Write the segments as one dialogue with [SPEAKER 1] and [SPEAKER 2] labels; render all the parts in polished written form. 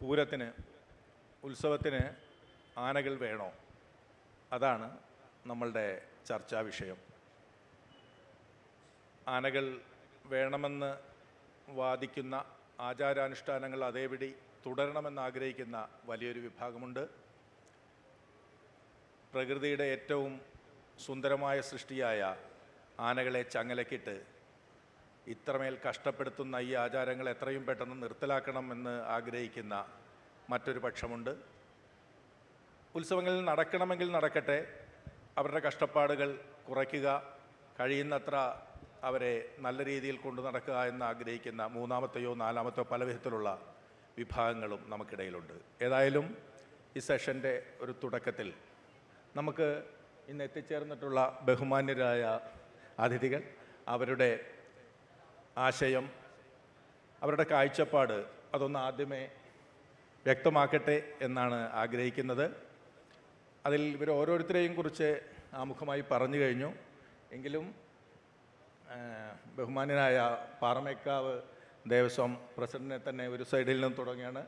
[SPEAKER 1] പൂരത്തിന് ഉത്സവത്തിന് ആനകൾ വേണോ? അതാണ് നമ്മളുടെ ചർച്ചാ വിഷയം. ആനകൾ വേണമെന്ന് വാദിക്കുന്ന, ആചാരാനുഷ്ഠാനങ്ങൾ അതേപടി തുടരണമെന്നാഗ്രഹിക്കുന്ന വലിയൊരു വിഭാഗമുണ്ട്. പ്രകൃതിയുടെ ഏറ്റവും സുന്ദരമായ സൃഷ്ടിയായ ആനകളെ ചങ്ങലക്കിട്ട് ഇത്രമേൽ കഷ്ടപ്പെടുത്തുന്ന ഈ ആചാരങ്ങൾ എത്രയും പെട്ടെന്ന് നിർത്തലാക്കണമെന്ന് ആഗ്രഹിക്കുന്ന മറ്റൊരു പക്ഷമുണ്ട്. ഉത്സവങ്ങളിൽ നടക്കണമെങ്കിൽ നടക്കട്ടെ, അവരുടെ കഷ്ടപ്പാടുകൾ കുറയ്ക്കുക, കഴിയുന്നത്ര അവരെ നല്ല രീതിയിൽ കൊണ്ടു നടക്കുക എന്ന് ആഗ്രഹിക്കുന്ന മൂന്നാമത്തെയോ നാലാമത്തെയോ പല വിധത്തിലുള്ള വിഭാഗങ്ങളും നമുക്കിടയിലുണ്ട്. ഏതായാലും ഈ സെഷൻ്റെ ഒരു തുടക്കത്തിൽ നമുക്ക് ഇന്ന് എത്തിച്ചേർന്നിട്ടുള്ള ബഹുമാന്യരായ അതിഥികൾ അവരുടെ ആശയം, അവരുടെ കാഴ്ചപ്പാട് അതൊന്ന് ആദ്യമേ വ്യക്തമാക്കട്ടെ എന്നാണ് ആഗ്രഹിക്കുന്നത്. അതിൽ ഇവർ ഓരോരുത്തരെയും കുറിച്ച് ആമുഖമായി പറഞ്ഞു കഴിഞ്ഞു. എങ്കിലും ബഹുമാന്യനായ പാറമേക്കാവ് ദേവസ്വം പ്രസിഡന്റിനെ തന്നെ ഒരു സൈഡിൽ നിന്ന് തുടങ്ങിയാണ്.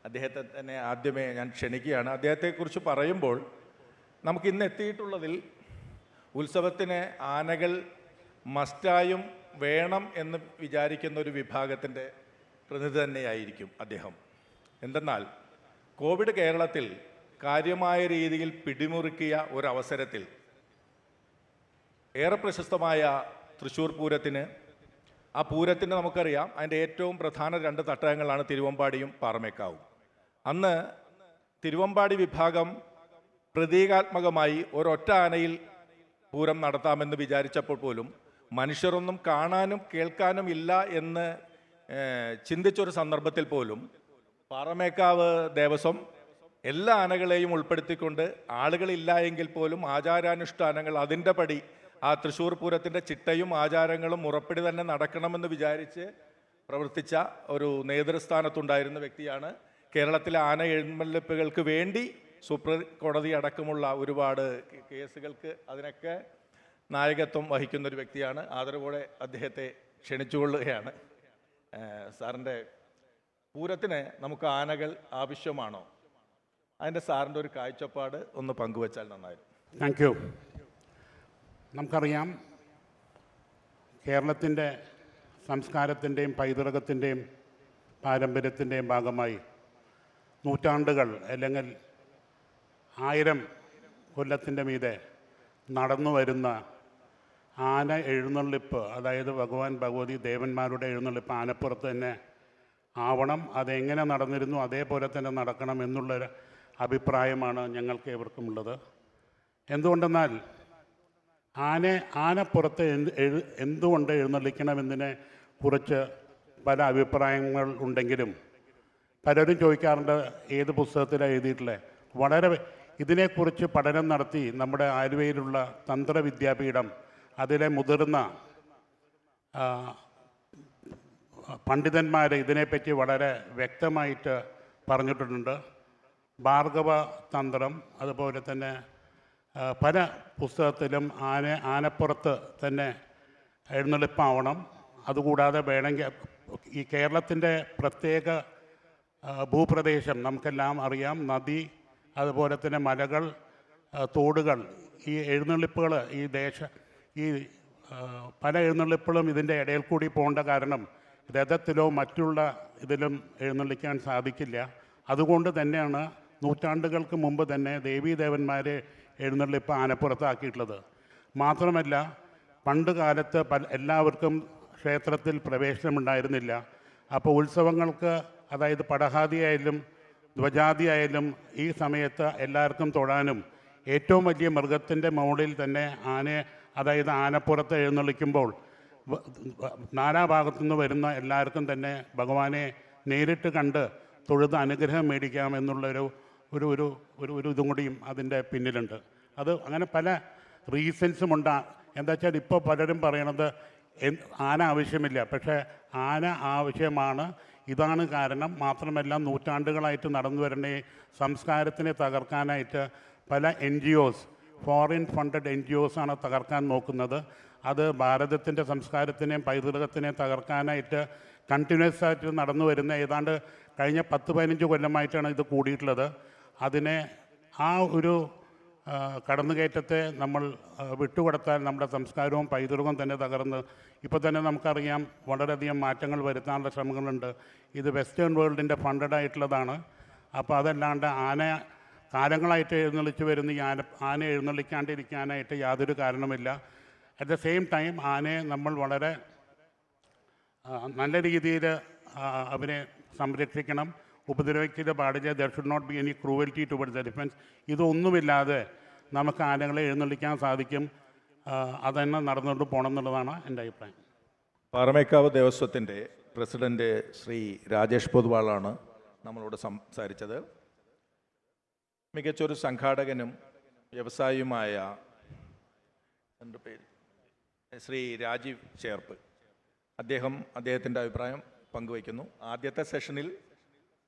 [SPEAKER 1] അദ്ദേഹത്തെ തന്നെ ആദ്യമേ ഞാൻ ക്ഷണിക്കുകയാണ്. അദ്ദേഹത്തെക്കുറിച്ച് പറയുമ്പോൾ നമുക്ക് ഇന്ന് എത്തിയിട്ടുള്ളതിൽ ഉത്സവത്തിന് ആനകൾ മസ്റ്റായും വേണം എന്ന് വിചാരിക്കുന്ന ഒരു വിഭാഗത്തിൻ്റെ പ്രതിനിധി തന്നെയായിരിക്കും അദ്ദേഹം. എന്തെന്നാൽ കോവിഡ് കേരളത്തിൽ കാര്യമായ രീതിയിൽ പിടിമുറുക്കിയ ഒരവസരത്തിൽ ഏറെ പ്രശസ്തമായ തൃശ്ശൂർ പൂരത്തിന്, ആ പൂരത്തിന് നമുക്കറിയാം അതിൻ്റെ ഏറ്റവും പ്രധാന രണ്ട് തട്ടകങ്ങളാണ് തിരുവമ്പാടിയും പാറമേക്കാവും. അന്ന് തിരുവമ്പാടി വിഭാഗം പ്രതീകാത്മകമായി ഒരൊറ്റ ആനയിൽ പൂരം നടത്താമെന്ന് വിചാരിച്ചപ്പോൾ പോലും മനുഷ്യരൊന്നും കാണാനും കേൾക്കാനും ഇല്ല എന്ന് ചിന്തിച്ചൊരു സന്ദർഭത്തിൽ പോലും പാറമേക്കാവ് ദേവസ്വം എല്ലാ ആനകളെയും ഉൾപ്പെടുത്തിക്കൊണ്ട് ആളുകളില്ല എങ്കിൽ പോലും ആചാരാനുഷ്ഠാനങ്ങൾ അതിൻ്റെ പടി ആ തൃശ്ശൂർ പൂരത്തിൻ്റെ ചിട്ടയും ആചാരങ്ങളും മുറപ്പടി തന്നെ നടക്കണമെന്ന് വിചാരിച്ച് പ്രവർത്തിച്ച ഒരു നേതൃസ്ഥാനത്തുണ്ടായിരുന്ന വ്യക്തിയാണ്. കേരളത്തിലെ ആന എഴുന്നള്ളിപ്പുകൾക്ക് വേണ്ടി സുപ്രീം കോടതി അടക്കമുള്ള ഒരുപാട് കേസുകൾക്ക് അതിനൊക്കെ നായകത്വം വഹിക്കുന്നൊരു വ്യക്തിയാണ്. ആദരവോടെ അദ്ദേഹത്തെ ക്ഷണിച്ചുകൊള്ളുകയാണ്. സാറിൻ്റെ പൂരത്തിന് നമുക്ക് ആനകൾ ആവശ്യമാണോ? അതിൻ്റെ സാറിൻ്റെ ഒരു കാഴ്ചപ്പാട് ഒന്ന് പങ്കുവച്ചാൽ നന്നായിരുന്നു.
[SPEAKER 2] Thank you. നമുക്കറിയാം, കേരളത്തിൻ്റെ സംസ്കാരത്തിൻ്റെയും പൈതൃകത്തിൻ്റെയും പാരമ്പര്യത്തിൻ്റെയും ഭാഗമായി നൂറ്റാണ്ടുകൾ അല്ലെങ്കിൽ 1000 കൊല്ലത്തിൻ്റെ മീതെ നടന്നു വരുന്ന ആന എഴുന്നള്ളിപ്പ്, അതായത് ഭഗവാൻ ഭഗവതി ദേവന്മാരുടെ എഴുന്നള്ളിപ്പ് ആനപ്പുറത്ത് തന്നെ ആവണം. അതെങ്ങനെ നടന്നിരുന്നു അതേപോലെ തന്നെ നടക്കണം എന്നുള്ളൊരു അഭിപ്രായമാണ് ഞങ്ങൾക്ക് ഏവർക്കുമുള്ളത്. എന്തുകൊണ്ടെന്നാൽ ആനപ്പുറത്ത് എന്തുകൊണ്ട് എഴുന്നള്ളിക്കണമെന്നതിനെ കുറിച്ച് പല അഭിപ്രായങ്ങൾ ഉണ്ടെങ്കിലും പലരും ചോദിക്കാറുണ്ട് ഏത് പുസ്തകത്തിലാണ് എഴുതിയിട്ടുള്ളത്. വളരെ ഇതിനെക്കുറിച്ച് പഠനം നടത്തി നമ്മുടെ ആലുവയിലുള്ള തന്ത്രവിദ്യാപീഠം അതിലെ മുതിർന്ന പണ്ഡിതന്മാർ ഇതിനെപ്പറ്റി വളരെ വ്യക്തമായിട്ട് പറഞ്ഞിട്ടുണ്ട്. ഭാർഗവ തന്ത്രം, അതുപോലെ തന്നെ പല പുസ്തകത്തിലും ആനപ്പുറത്ത് തന്നെ എഴുന്നള്ളിപ്പാവണം. അതുകൂടാതെ വേണമെങ്കിൽ ഈ കേരളത്തിൻ്റെ പ്രത്യേക ഭൂപ്രദേശം നമുക്കെല്ലാം അറിയാം. നദി, അതുപോലെ തന്നെ മലകൾ, തോടുകൾ, ഈ എഴുന്നള്ളിപ്പുകൾ ഈ പല എഴുന്നള്ളിപ്പുകളും ഇതിൻ്റെ ഇടയിൽ കൂടി പോകേണ്ട കാരണം രഥത്തിലോ മറ്റുള്ള ഇതിലും എഴുന്നള്ളിക്കാൻ സാധിക്കില്ല. അതുകൊണ്ട് തന്നെയാണ് നൂറ്റാണ്ടുകൾക്ക് മുമ്പ് തന്നെ ദേവീദേവന്മാരെ എഴുന്നള്ളിപ്പ് ആനപ്പുറത്താക്കിയിട്ടുള്ളത്. മാത്രമല്ല, പണ്ട് കാലത്ത് എല്ലാവർക്കും ക്ഷേത്രത്തിൽ പ്രവേശനമുണ്ടായിരുന്നില്ല. അപ്പോൾ ഉത്സവങ്ങൾക്ക്, അതായത് പടഹാദിയായാലും ധ്വജാദിയായാലും ഈ സമയത്ത് എല്ലാവർക്കും തൊഴാനും ഏറ്റവും വലിയ മൃഗത്തിൻ്റെ മുകളിൽ തന്നെ അതായത് ആനപ്പുറത്ത് എഴുന്നള്ളിക്കുമ്പോൾ നാനാഭാഗത്തു നിന്ന് വരുന്ന എല്ലാവർക്കും തന്നെ ഭഗവാനെ നേരിട്ട് കണ്ട് തൊഴുത് അനുഗ്രഹം മേടിക്കാമെന്നുള്ളൊരു ഇതും കൂടിയും അതിൻ്റെ പിന്നിലുണ്ട്. അത് അങ്ങനെ പല റീസൺസുമുണ്ട്. എന്താ വെച്ചാൽ ഇപ്പോൾ പലരും പറയണത് ആന ആവശ്യമില്ല, പക്ഷേ ആന ആവശ്യമാണ്. ഇതാണ് കാരണം. മാത്രമല്ല, നൂറ്റാണ്ടുകളായിട്ട് നടന്നു വരുന്ന സംസ്കാരത്തിനെ തകർക്കാനായിട്ട് പല NGOs, ഫോറിൻ ഫണ്ടഡ് NGOs ആണ് തകർക്കാൻ നോക്കുന്നത്. അത് ഭാരതത്തിൻ്റെ സംസ്കാരത്തിനെയും പൈതൃകത്തിനെയും തകർക്കാനായിട്ട് കണ്ടിന്യൂസ് ആയിട്ട് നടന്നു വരുന്ന ഏതാണ്ട് കഴിഞ്ഞ 10-15 കൊല്ലമായിട്ടാണ് ഇത് കൂടിയിട്ടുള്ളത്. അതിനെ ആ ഒരു കടന്നുകയറ്റത്തെ നമ്മൾ വിട്ടുകൊടുത്താൽ നമ്മുടെ സംസ്കാരവും പൈതൃകവും തന്നെ തകർന്ന് ഇപ്പോൾ തന്നെ നമുക്കറിയാം വളരെയധികം മാറ്റങ്ങൾ വരുത്താനുള്ള ശ്രമങ്ങളുണ്ട്. ഇത് വെസ്റ്റേൺ വേൾഡിൻ്റെ ഫണ്ടഡ് ആയിട്ടുള്ളതാണ്. അപ്പോൾ അതല്ലാണ്ട് ആന കാലങ്ങളായിട്ട് എഴുന്നള്ളിച്ച് വരുന്ന ഈ ആന എഴുന്നള്ളിക്കാണ്ടിരിക്കാനായിട്ട് യാതൊരു കാരണമില്ല. അറ്റ് ദ സെയിം ടൈം ആനയെ നമ്മൾ വളരെ നല്ല രീതിയിൽ അവരെ സംരക്ഷിക്കണം, ഉപദ്രവിച്ചിട്ട് പാടില്ല. There should not be any cruelty towards elephants. ഇതൊന്നുമില്ലാതെ നമുക്ക് ആനകളെ എഴുന്നള്ളിക്കാൻ സാധിക്കും. അതന്നെ നടന്നുകൊണ്ട് പോകണം എന്നുള്ളതാണ് എൻ്റെ അഭിപ്രായം.
[SPEAKER 1] പാറമേക്കാവ് ദേവസ്വത്തിൻ്റെ പ്രസിഡന്റ് ശ്രീ രാജേഷ് പൊതുവാളാണ് നമ്മളോട് സംസാരിച്ചത്. മികച്ചൊരു സംഘാടകനും വ്യവസായിയുമായ എൻ്റെ പേര് ശ്രീ രാജീവ് ചേർപ്പ്, അദ്ദേഹത്തിൻ്റെ അഭിപ്രായം പങ്കുവയ്ക്കുന്നു. ആദ്യത്തെ സെഷനിൽ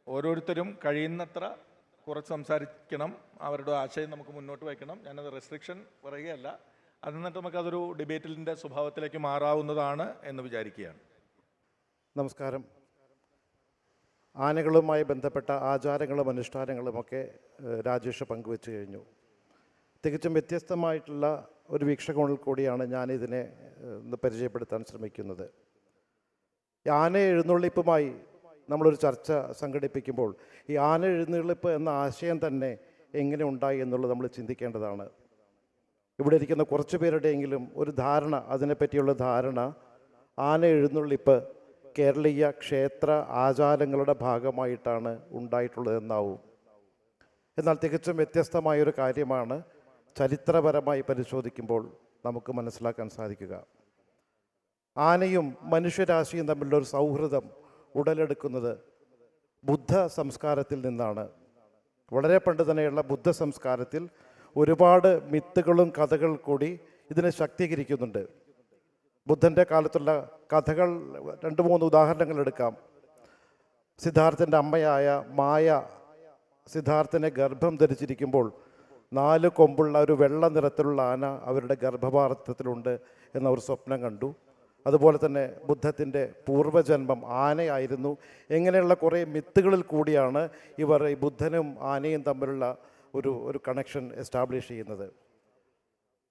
[SPEAKER 1] ഓരോരുത്തരും കഴിയുന്നത്ര കുറച്ച് സംസാരിക്കണം, അവരുടെ ആശയം നമുക്ക് മുന്നോട്ട് വയ്ക്കണം. ഞാനത് റെസ്ട്രിക്ഷൻ പറയുകയല്ല, അത് എന്നിട്ട് നമുക്കതൊരു ഡിബേറ്റിൻ്റെ സ്വഭാവത്തിലേക്ക് മാറാവുന്നതാണ് എന്ന് വിചാരിക്കുകയാണ്.
[SPEAKER 3] നമസ്കാരം. ആനകളുമായി ബന്ധപ്പെട്ട ആചാരങ്ങളും അനുഷ്ഠാനങ്ങളുമൊക്കെ രാജേഷ് പങ്കുവെച്ച് കഴിഞ്ഞു. തികച്ചും വ്യത്യസ്തമായിട്ടുള്ള ഒരു വീക്ഷണകോണിൽ കൂടിയാണ് ഞാനിതിനെ പരിചയപ്പെടുത്താൻ ശ്രമിക്കുന്നത്. ആന എഴുന്നള്ളിപ്പുമായി നമ്മളൊരു ചർച്ച സംഘടിപ്പിക്കുമ്പോൾ ഈ ആന എഴുന്നള്ളിപ്പ് എന്ന ആശയം തന്നെ എങ്ങനെ ഉണ്ടായി എന്നുള്ളത് നമ്മൾ ചിന്തിക്കേണ്ടതാണ്. ഇവിടെ ഇരിക്കുന്ന കുറച്ച് പേരുടെയെങ്കിലും ഒരു ധാരണ, അതിനെപ്പറ്റിയുള്ള ധാരണ ആന എഴുന്നള്ളിപ്പ് കേരളീയ ക്ഷേത്ര ആചാരങ്ങളുടെ ഭാഗമായിട്ടാണ് ഉണ്ടായിട്ടുള്ളതെന്നാവും. എന്നാൽ തികച്ചും വ്യത്യസ്തമായൊരു കാര്യമാണ് ചരിത്രപരമായി പരിശോധിക്കുമ്പോൾ നമുക്ക് മനസ്സിലാക്കാൻ സാധിക്കുക. ആനയും മനുഷ്യരാശിയും തമ്മിലുള്ള ഒരു സൗഹൃദം ഉടലെടുക്കുന്നത് ബുദ്ധ സംസ്കാരത്തിൽ നിന്നാണ്. വളരെ പണ്ട് തന്നെയുള്ള ബുദ്ധ സംസ്കാരത്തിൽ ഒരുപാട് മിത്തുകളും കഥകൾ കൂടി ഇതിനെ ശക്തീകരിക്കുന്നുണ്ട്. ബുദ്ധൻ്റെ കാലത്തുള്ള കഥകൾ 2-3 ഉദാഹരണങ്ങൾ എടുക്കാം. സിദ്ധാർത്ഥൻ്റെ അമ്മയായ മായ സിദ്ധാർത്ഥനെ ഗർഭം ധരിച്ചിരിക്കുമ്പോൾ 4 കൊമ്പുള്ള ഒരു വെള്ള നിറത്തിലുള്ള ആന അവരുടെ ഗർഭപാത്രത്തിലുണ്ട് എന്നവർ സ്വപ്നം കണ്ടു. അതുപോലെ തന്നെ ബുദ്ധത്തിൻ്റെ പൂർവ്വജന്മം ആനയായിരുന്നു. എങ്ങനെയുള്ള കുറേ മിത്തുകളിൽ കൂടിയാണ് ഇവർ ഈ ബുദ്ധനും ആനയും തമ്മിലുള്ള ഒരു കണക്ഷൻ എസ്റ്റാബ്ലിഷ് ചെയ്യുന്നത്.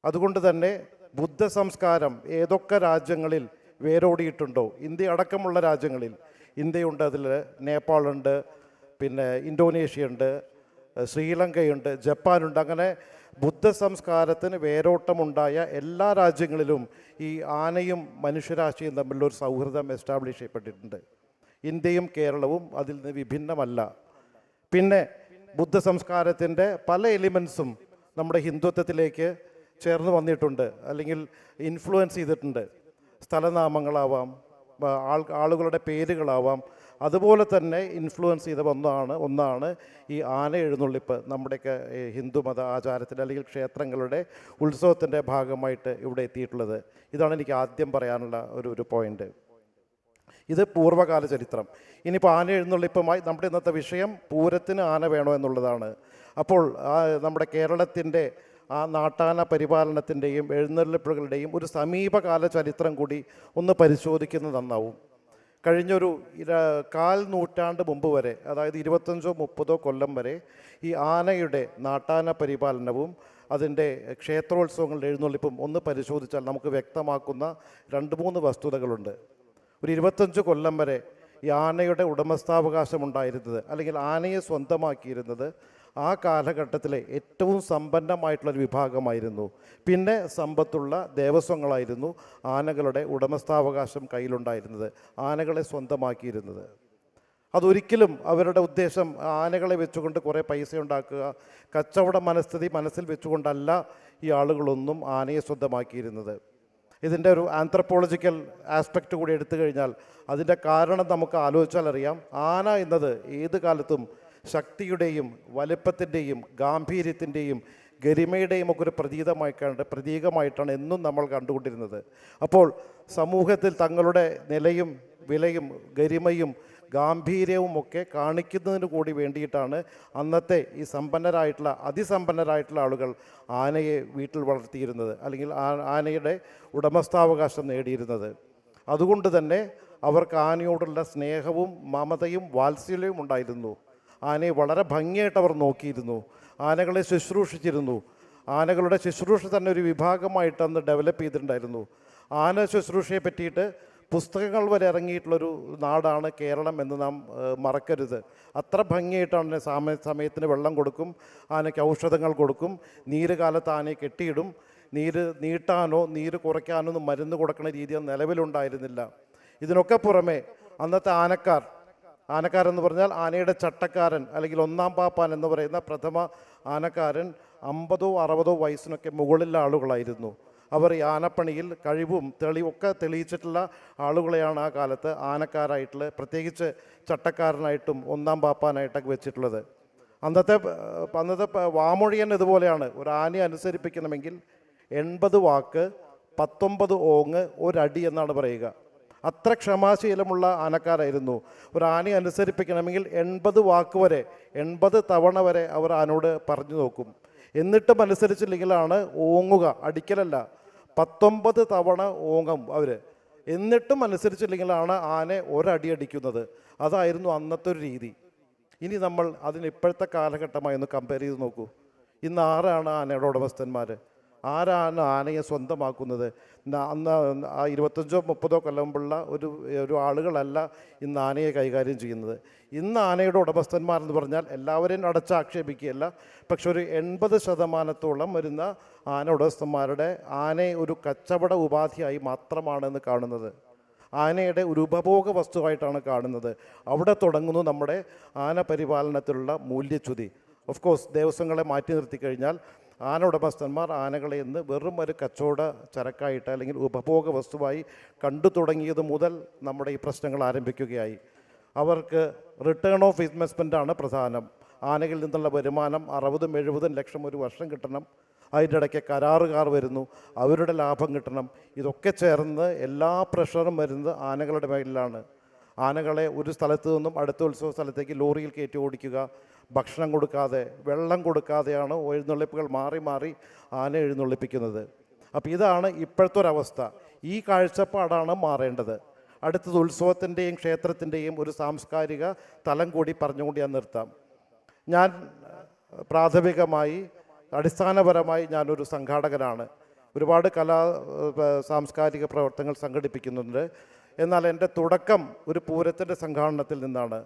[SPEAKER 3] അതുകൊണ്ട് തന്നെ ബുദ്ധ സംസ്കാരം ഏതൊക്കെ രാജ്യങ്ങളിൽ വേരോടിയിട്ടുണ്ടോ, ഇന്ത്യ അടക്കമുള്ള രാജ്യങ്ങളിൽ, ഇന്ത്യയുണ്ട്, അതിൽ നേപ്പാളുണ്ട്, പിന്നെ ഇന്തോനേഷ്യയുണ്ട്, ശ്രീലങ്കയുണ്ട്, ജപ്പാനുണ്ട്, അങ്ങനെ ബുദ്ധ സംസ്കാരത്തിന് വേരോട്ടമുണ്ടായ എല്ലാ രാജ്യങ്ങളിലും ഈ ആനയും മനുഷ്യരാശിയും തമ്മിലുള്ള ഒരു സൗഹൃദം എസ്റ്റാബ്ലിഷ് ചെയ്യപ്പെട്ടിട്ടുണ്ട്. ഇന്ത്യയും കേരളവും അതിൽ നിന്ന് വിഭിന്നമല്ല. പിന്നെ ബുദ്ധ സംസ്കാരത്തിൻ്റെ പല എലിമെൻസും നമ്മുടെ ഹിന്ദുത്വത്തിലേക്ക് ചേർന്ന് വന്നിട്ടുണ്ട്, അല്ലെങ്കിൽ ഇൻഫ്ലുവൻസ് ചെയ്തിട്ടുണ്ട്. സ്ഥലനാമങ്ങളാവാം, ആളുകളുടെ പേരുകളാവാം. അതുപോലെ തന്നെ ഇൻഫ്ലുവൻസ് ചെയ്ത ഒന്നാണ് ഈ ആന എഴുന്നള്ളിപ്പ് നമ്മുടെയൊക്കെ ഹിന്ദുമത ആചാരത്തിൻ്റെ അല്ലെങ്കിൽ ക്ഷേത്രങ്ങളുടെ ഉത്സവത്തിൻ്റെ ഭാഗമായിട്ട് ഇവിടെ എത്തിയിട്ടുള്ളത്. ഇതാണ് എനിക്ക് ആദ്യം പറയാനുള്ള ഒരു പോയിൻ്റ്. ഇത് പൂർവ്വകാല ചരിത്രം. ഇനിയിപ്പോൾ ആന എഴുന്നള്ളിപ്പുമായി നമ്മുടെ ഇന്നത്തെ വിഷയം പൂരത്തിന് ആന വേണോ എന്നുള്ളതാണ്. അപ്പോൾ നമ്മുടെ കേരളത്തിൻ്റെ ആ നാട്ടാന പരിപാലനത്തിൻ്റെയും എഴുന്നള്ളിപ്പുകളുടെയും ഒരു സമീപകാല ചരിത്രം കൂടി ഒന്ന് പരിശോധിക്കുന്നത് നന്നാവും. കഴിഞ്ഞൊരു 1/4 നൂറ്റാണ്ട് മുമ്പ് വരെ, അതായത് 25-30 കൊല്ലം വരെ ഈ ആനയുടെ നാട്ടാന പരിപാലനവും അതിൻ്റെ ക്ഷേത്രോത്സവങ്ങളുടെ എഴുന്നള്ളിപ്പും ഒന്ന് പരിശോധിച്ചാൽ നമുക്ക് വ്യക്തമാക്കുന്ന 2-3 വസ്തുതകളുണ്ട്. ഒരു 25 കൊല്ലം വരെ ഈ ആനയുടെ ഉടമസ്ഥാവകാശം ഉണ്ടായിരുന്നത്, അല്ലെങ്കിൽ ആനയെ സ്വന്തമാക്കിയിരുന്നത് ആ കാലഘട്ടത്തിലെ ഏറ്റവും സമ്പന്നമായിട്ടുള്ളൊരു വിഭാഗമായിരുന്നു. പിന്നെ സമ്പത്തുള്ള ദേവസ്വങ്ങളായിരുന്നു ആനകളുടെ ഉടമസ്ഥാവകാശം കയ്യിലുണ്ടായിരുന്നത്, ആനകളെ സ്വന്തമാക്കിയിരുന്നത്. അതൊരിക്കലും അവരുടെ ഉദ്ദേശം ആനകളെ വെച്ചുകൊണ്ട് കുറേ പൈസ ഉണ്ടാക്കുക, കച്ചവട മനസ്ഥിതി മനസ്സിൽ വെച്ചുകൊണ്ടല്ല ഈ ആളുകളൊന്നും ആനയെ സ്വന്തമാക്കിയിരുന്നത്. ഇതിൻ്റെ ഒരു ആന്ത്രപ്പോളജിക്കൽ ആസ്പെക്റ്റ് കൂടി എടുത്തു കഴിഞ്ഞാൽ അതിൻ്റെ കാരണം നമുക്ക് ആലോചിച്ചാൽ അറിയാം. ആന എന്നത് ഏത് കാലത്തും ശക്തിയുടെയും വലിപ്പത്തിൻ്റെയും ഗാംഭീര്യത്തിൻ്റെയും ഗരിമയുടെയും ഒക്കെ ഒരു പ്രതീകമായിട്ടാണ് എന്നും നമ്മൾ കണ്ടുകൊണ്ടിരുന്നത്. അപ്പോൾ സമൂഹത്തിൽ തങ്ങളുടെ നിലയും വിലയും ഗരിമയും ഗാംഭീര്യവും ഒക്കെ കാണിക്കുന്നതിന് കൂടി വേണ്ടിയിട്ടാണ് അന്നത്തെ ഈ അതിസമ്പന്നരായിട്ടുള്ള ആളുകൾ ആനയെ വീട്ടിൽ വളർത്തിയിരുന്നത്, അല്ലെങ്കിൽ ആനയുടെ ഉടമസ്ഥാവകാശം നേടിയിരുന്നത്. അതുകൊണ്ട് തന്നെ അവർക്ക് ആനയോടുള്ള സ്നേഹവും മമതയും വാത്സല്യവും ഉണ്ടായിരുന്നു. ആനയെ വളരെ ഭംഗിയായിട്ട് അവർ നോക്കിയിരുന്നു, ആനകളെ ശുശ്രൂഷിച്ചിരുന്നു. ആനകളുടെ ശുശ്രൂഷ തന്നെ ഒരു വിഭാഗമായിട്ട് അന്ന് ഡെവലപ്പ് ചെയ്തിട്ടുണ്ടായിരുന്നു. ആന ശുശ്രൂഷയെ പറ്റിയിട്ട് പുസ്തകങ്ങൾ വരെ ഇറങ്ങിയിട്ടുള്ളൊരു നാടാണ് കേരളം എന്ന് നാം മറക്കരുത്. അത്ര ഭംഗിയായിട്ടാണ് സമയത്തിന് വെള്ളം കൊടുക്കും, ആനയ്ക്ക് ഔഷധങ്ങൾ കൊടുക്കും, നീര് കാലത്ത് ആനയെ കെട്ടിയിടും. നീര് നീട്ടാനോ നീര് കുറയ്ക്കാനോ ഒന്നും മരുന്ന് കൊടുക്കുന്ന രീതി നിലവിലുണ്ടായിരുന്നില്ല. ഇതിനൊക്കെ പുറമെ അന്നത്തെ ആനക്കാരെന്ന് പറഞ്ഞാൽ ആനയുടെ ചട്ടക്കാരൻ അല്ലെങ്കിൽ ഒന്നാം പാപ്പാൻ എന്ന് പറയുന്ന പ്രഥമ ആനക്കാരൻ 50-60 വയസ്സിനൊക്കെ മുകളിലുള്ള ആളുകളായിരുന്നു. അവർ ഈ ആനപ്പണിയിൽ കഴിവും തെളിവൊക്കെ തെളിയിച്ചിട്ടുള്ള ആളുകളെയാണ് ആ കാലത്ത് ആനക്കാരായിട്ടുള്ള, പ്രത്യേകിച്ച് ചട്ടക്കാരനായിട്ടും ഒന്നാം പാപ്പാനായിട്ടൊക്കെ വെച്ചിട്ടുള്ളത്. അന്നത്തെ വാമൊഴിയൻ ഇതുപോലെയാണ്. ഒരു ആനയെ അനുസരിപ്പിക്കണമെങ്കിൽ 80 വാക്ക് 19 ഓങ്ങ് ഒരടി എന്നാണ് പറയുക. അത്ര ക്ഷമാശീലമുള്ള ആനക്കാരായിരുന്നു. ഒരു ആനയെ അനുസരിപ്പിക്കണമെങ്കിൽ 80 വാക്ക് വരെ, 80 തവണ വരെ അവർ ആനോട് പറഞ്ഞു നോക്കും. എന്നിട്ടും അനുസരിച്ചില്ലെങ്കിലാണ് ഓങ്ങുക, അടിക്കലല്ല, 19 തവണ ഓങ്ങും അവർ. എന്നിട്ടും അനുസരിച്ചില്ലെങ്കിലാണ് ആന ഒരടി അടിക്കുന്നത്. അതായിരുന്നു അന്നത്തെ ഒരു രീതി. ഇനി നമ്മൾ അതിന് ഇപ്പോഴത്തെ കാലഘട്ടമായി ഒന്ന് കമ്പയർ ചെയ്ത് നോക്കൂ. ഇന്ന് ആരാണ് ആനയുടെ ഉടമസ്ഥന്മാർ? ആരാണ് ആനയെ സ്വന്തമാക്കുന്നത്? അന്ന് ആ 25-30 കൊല്ലം മുമ്പുള്ള ഒരു ആളുകളല്ല ഇന്ന് ആനയെ കൈകാര്യം ചെയ്യുന്നത്. ഇന്ന് ആനയുടെ ഉടമസ്ഥന്മാരെന്ന് പറഞ്ഞാൽ എല്ലാവരെയും അടച്ചാക്ഷേപിക്കുകയല്ല, പക്ഷെ ഒരു 80% വരുന്ന ആന ഉടമസ്ഥന്മാരുടെ ആനയെ ഒരു കച്ചവട ഉപാധിയായി മാത്രമാണെന്ന് കാണുന്നത്. ആനയുടെ ഒരു ഉപഭോഗ വസ്തുവായിട്ടാണ് കാണുന്നത്. അവിടെ തുടങ്ങുന്നു നമ്മുടെ ആന പരിപാലനത്തിലുള്ള മൂല്യച്യുതി. ഓഫ് കോഴ്സ് ദേവസ്വങ്ങളെ മാറ്റി നിർത്തിക്കഴിഞ്ഞാൽ ആന ഉടമസ്ഥന്മാർ ആനകളെ ഇന്ന് വെറും ഒരു കച്ചവട ചരക്കായിട്ട് അല്ലെങ്കിൽ ഉപഭോഗ വസ്തുവായി കണ്ടു തുടങ്ങിയത് മുതൽ നമ്മുടെ ഈ പ്രശ്നങ്ങൾ ആരംഭിക്കുകയായി. അവർക്ക് റിട്ടേൺ ഓഫ് ഇൻവെസ്റ്റ്മെൻറ്റാണ് പ്രധാനം. ആനകളിൽ നിന്നുള്ള വരുമാനം 60-70 ലക്ഷം ഒരു വർഷം കിട്ടണം. അതിൻ്റെ ഇടയ്ക്ക് കരാറുകാർ വരുന്നു, അവരുടെ ലാഭം കിട്ടണം. ഇതൊക്കെ ചേർന്ന് എല്ലാ പ്രഷറും വരുന്നത് ആനകളുടെ മേലിലാണ്. ആനകളെ ഒരു സ്ഥലത്ത് നിന്നും അടുത്ത ഉത്സവ സ്ഥലത്തേക്ക് ലോറിയിൽ കയറ്റി ഓടിക്കുക, ഭക്ഷണം കൊടുക്കാതെ വെള്ളം കൊടുക്കാതെയാണ് എഴുന്നള്ളിപ്പുകൾ മാറി മാറി ആന എഴുന്നള്ളിപ്പിക്കുന്നത്. അപ്പോൾ ഇതാണ് ഇപ്പോഴത്തെ ഒരവസ്ഥ. ഈ കാഴ്ചപ്പാടാണ് മാറേണ്ടത്. അടുത്തത് ഉത്സവത്തിൻ്റെയും ക്ഷേത്രത്തിൻ്റെയും ഒരു സാംസ്കാരിക തലം കൂടി പറഞ്ഞുകൊണ്ട് ഞാൻ നിർത്താം. ഞാൻ പ്രാഥമികമായി അടിസ്ഥാനപരമായി ഞാനൊരു സംഘാടകനാണ്. ഒരുപാട് സാംസ്കാരിക പ്രവർത്തനങ്ങൾ സംഘടിപ്പിക്കുന്നുണ്ട്. എന്നാൽ എൻ്റെ തുടക്കം ഒരു പൂരത്തിൻ്റെ സംഘാടനത്തിൽ നിന്നാണ്.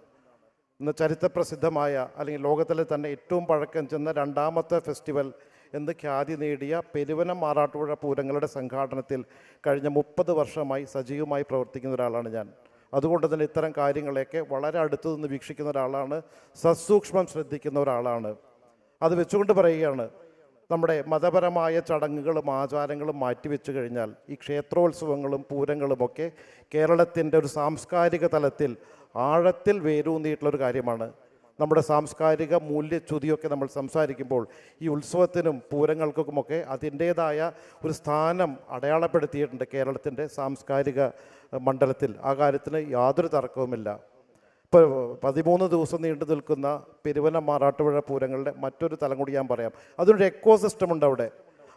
[SPEAKER 3] ഇന്ന് ചരിത്രപ്രസിദ്ധമായ അല്ലെങ്കിൽ ലോകത്തിലെ തന്നെ ഏറ്റവും പഴക്കം ചെന്ന 2ാമത്തെ ഫെസ്റ്റിവൽ എന്ന് ഖ്യാതി നേടിയ പെരുവനം ആറാട്ടുപുഴ പൂരങ്ങളുടെ സംഘാടനത്തിൽ കഴിഞ്ഞ 30 വർഷമായി സജീവമായി പ്രവർത്തിക്കുന്ന ഒരാളാണ് ഞാൻ. അതുകൊണ്ട് തന്നെ ഇത്തരം കാര്യങ്ങളെയൊക്കെ വളരെ അടുത്തു നിന്ന് വീക്ഷിക്കുന്ന ഒരാളാണ്, സസൂക്ഷ്മം ശ്രദ്ധിക്കുന്ന ഒരാളാണ്. അത് വെച്ചുകൊണ്ട് പറയുകയാണ്, നമ്മുടെ മതപരമായ ചടങ്ങുകളും ആചാരങ്ങളും മാറ്റിവെച്ചു കഴിഞ്ഞാൽ ഈ ക്ഷേത്രോത്സവങ്ങളും പൂരങ്ങളുമൊക്കെ കേരളത്തിൻ്റെ ഒരു സാംസ്കാരിക തലത്തിൽ ആഴത്തിൽ വേരൂന്നിയിട്ടുള്ളൊരു കാര്യമാണ്. നമ്മുടെ സാംസ്കാരിക മൂല്യച്യുതിയൊക്കെ നമ്മൾ സംസാരിക്കുമ്പോൾ ഈ ഉത്സവത്തിനും പൂരങ്ങൾക്കുമൊക്കെ അതിൻ്റേതായ ഒരു സ്ഥാനം അടയാളപ്പെടുത്തിയിട്ടുണ്ട് കേരളത്തിൻ്റെ സാംസ്കാരിക മണ്ഡലത്തിൽ. ആ കാര്യത്തിന് യാതൊരു തർക്കവുമില്ല. ഇപ്പോൾ 13 ദിവസം നീണ്ടു നിൽക്കുന്ന പെരുവനം ആറാട്ടുപുഴ പൂരങ്ങളുടെ മറ്റൊരു തലം കൂടി ഞാൻ പറയാം. അതിനൊരു എക്കോ സിസ്റ്റം ഉണ്ട് അവിടെ.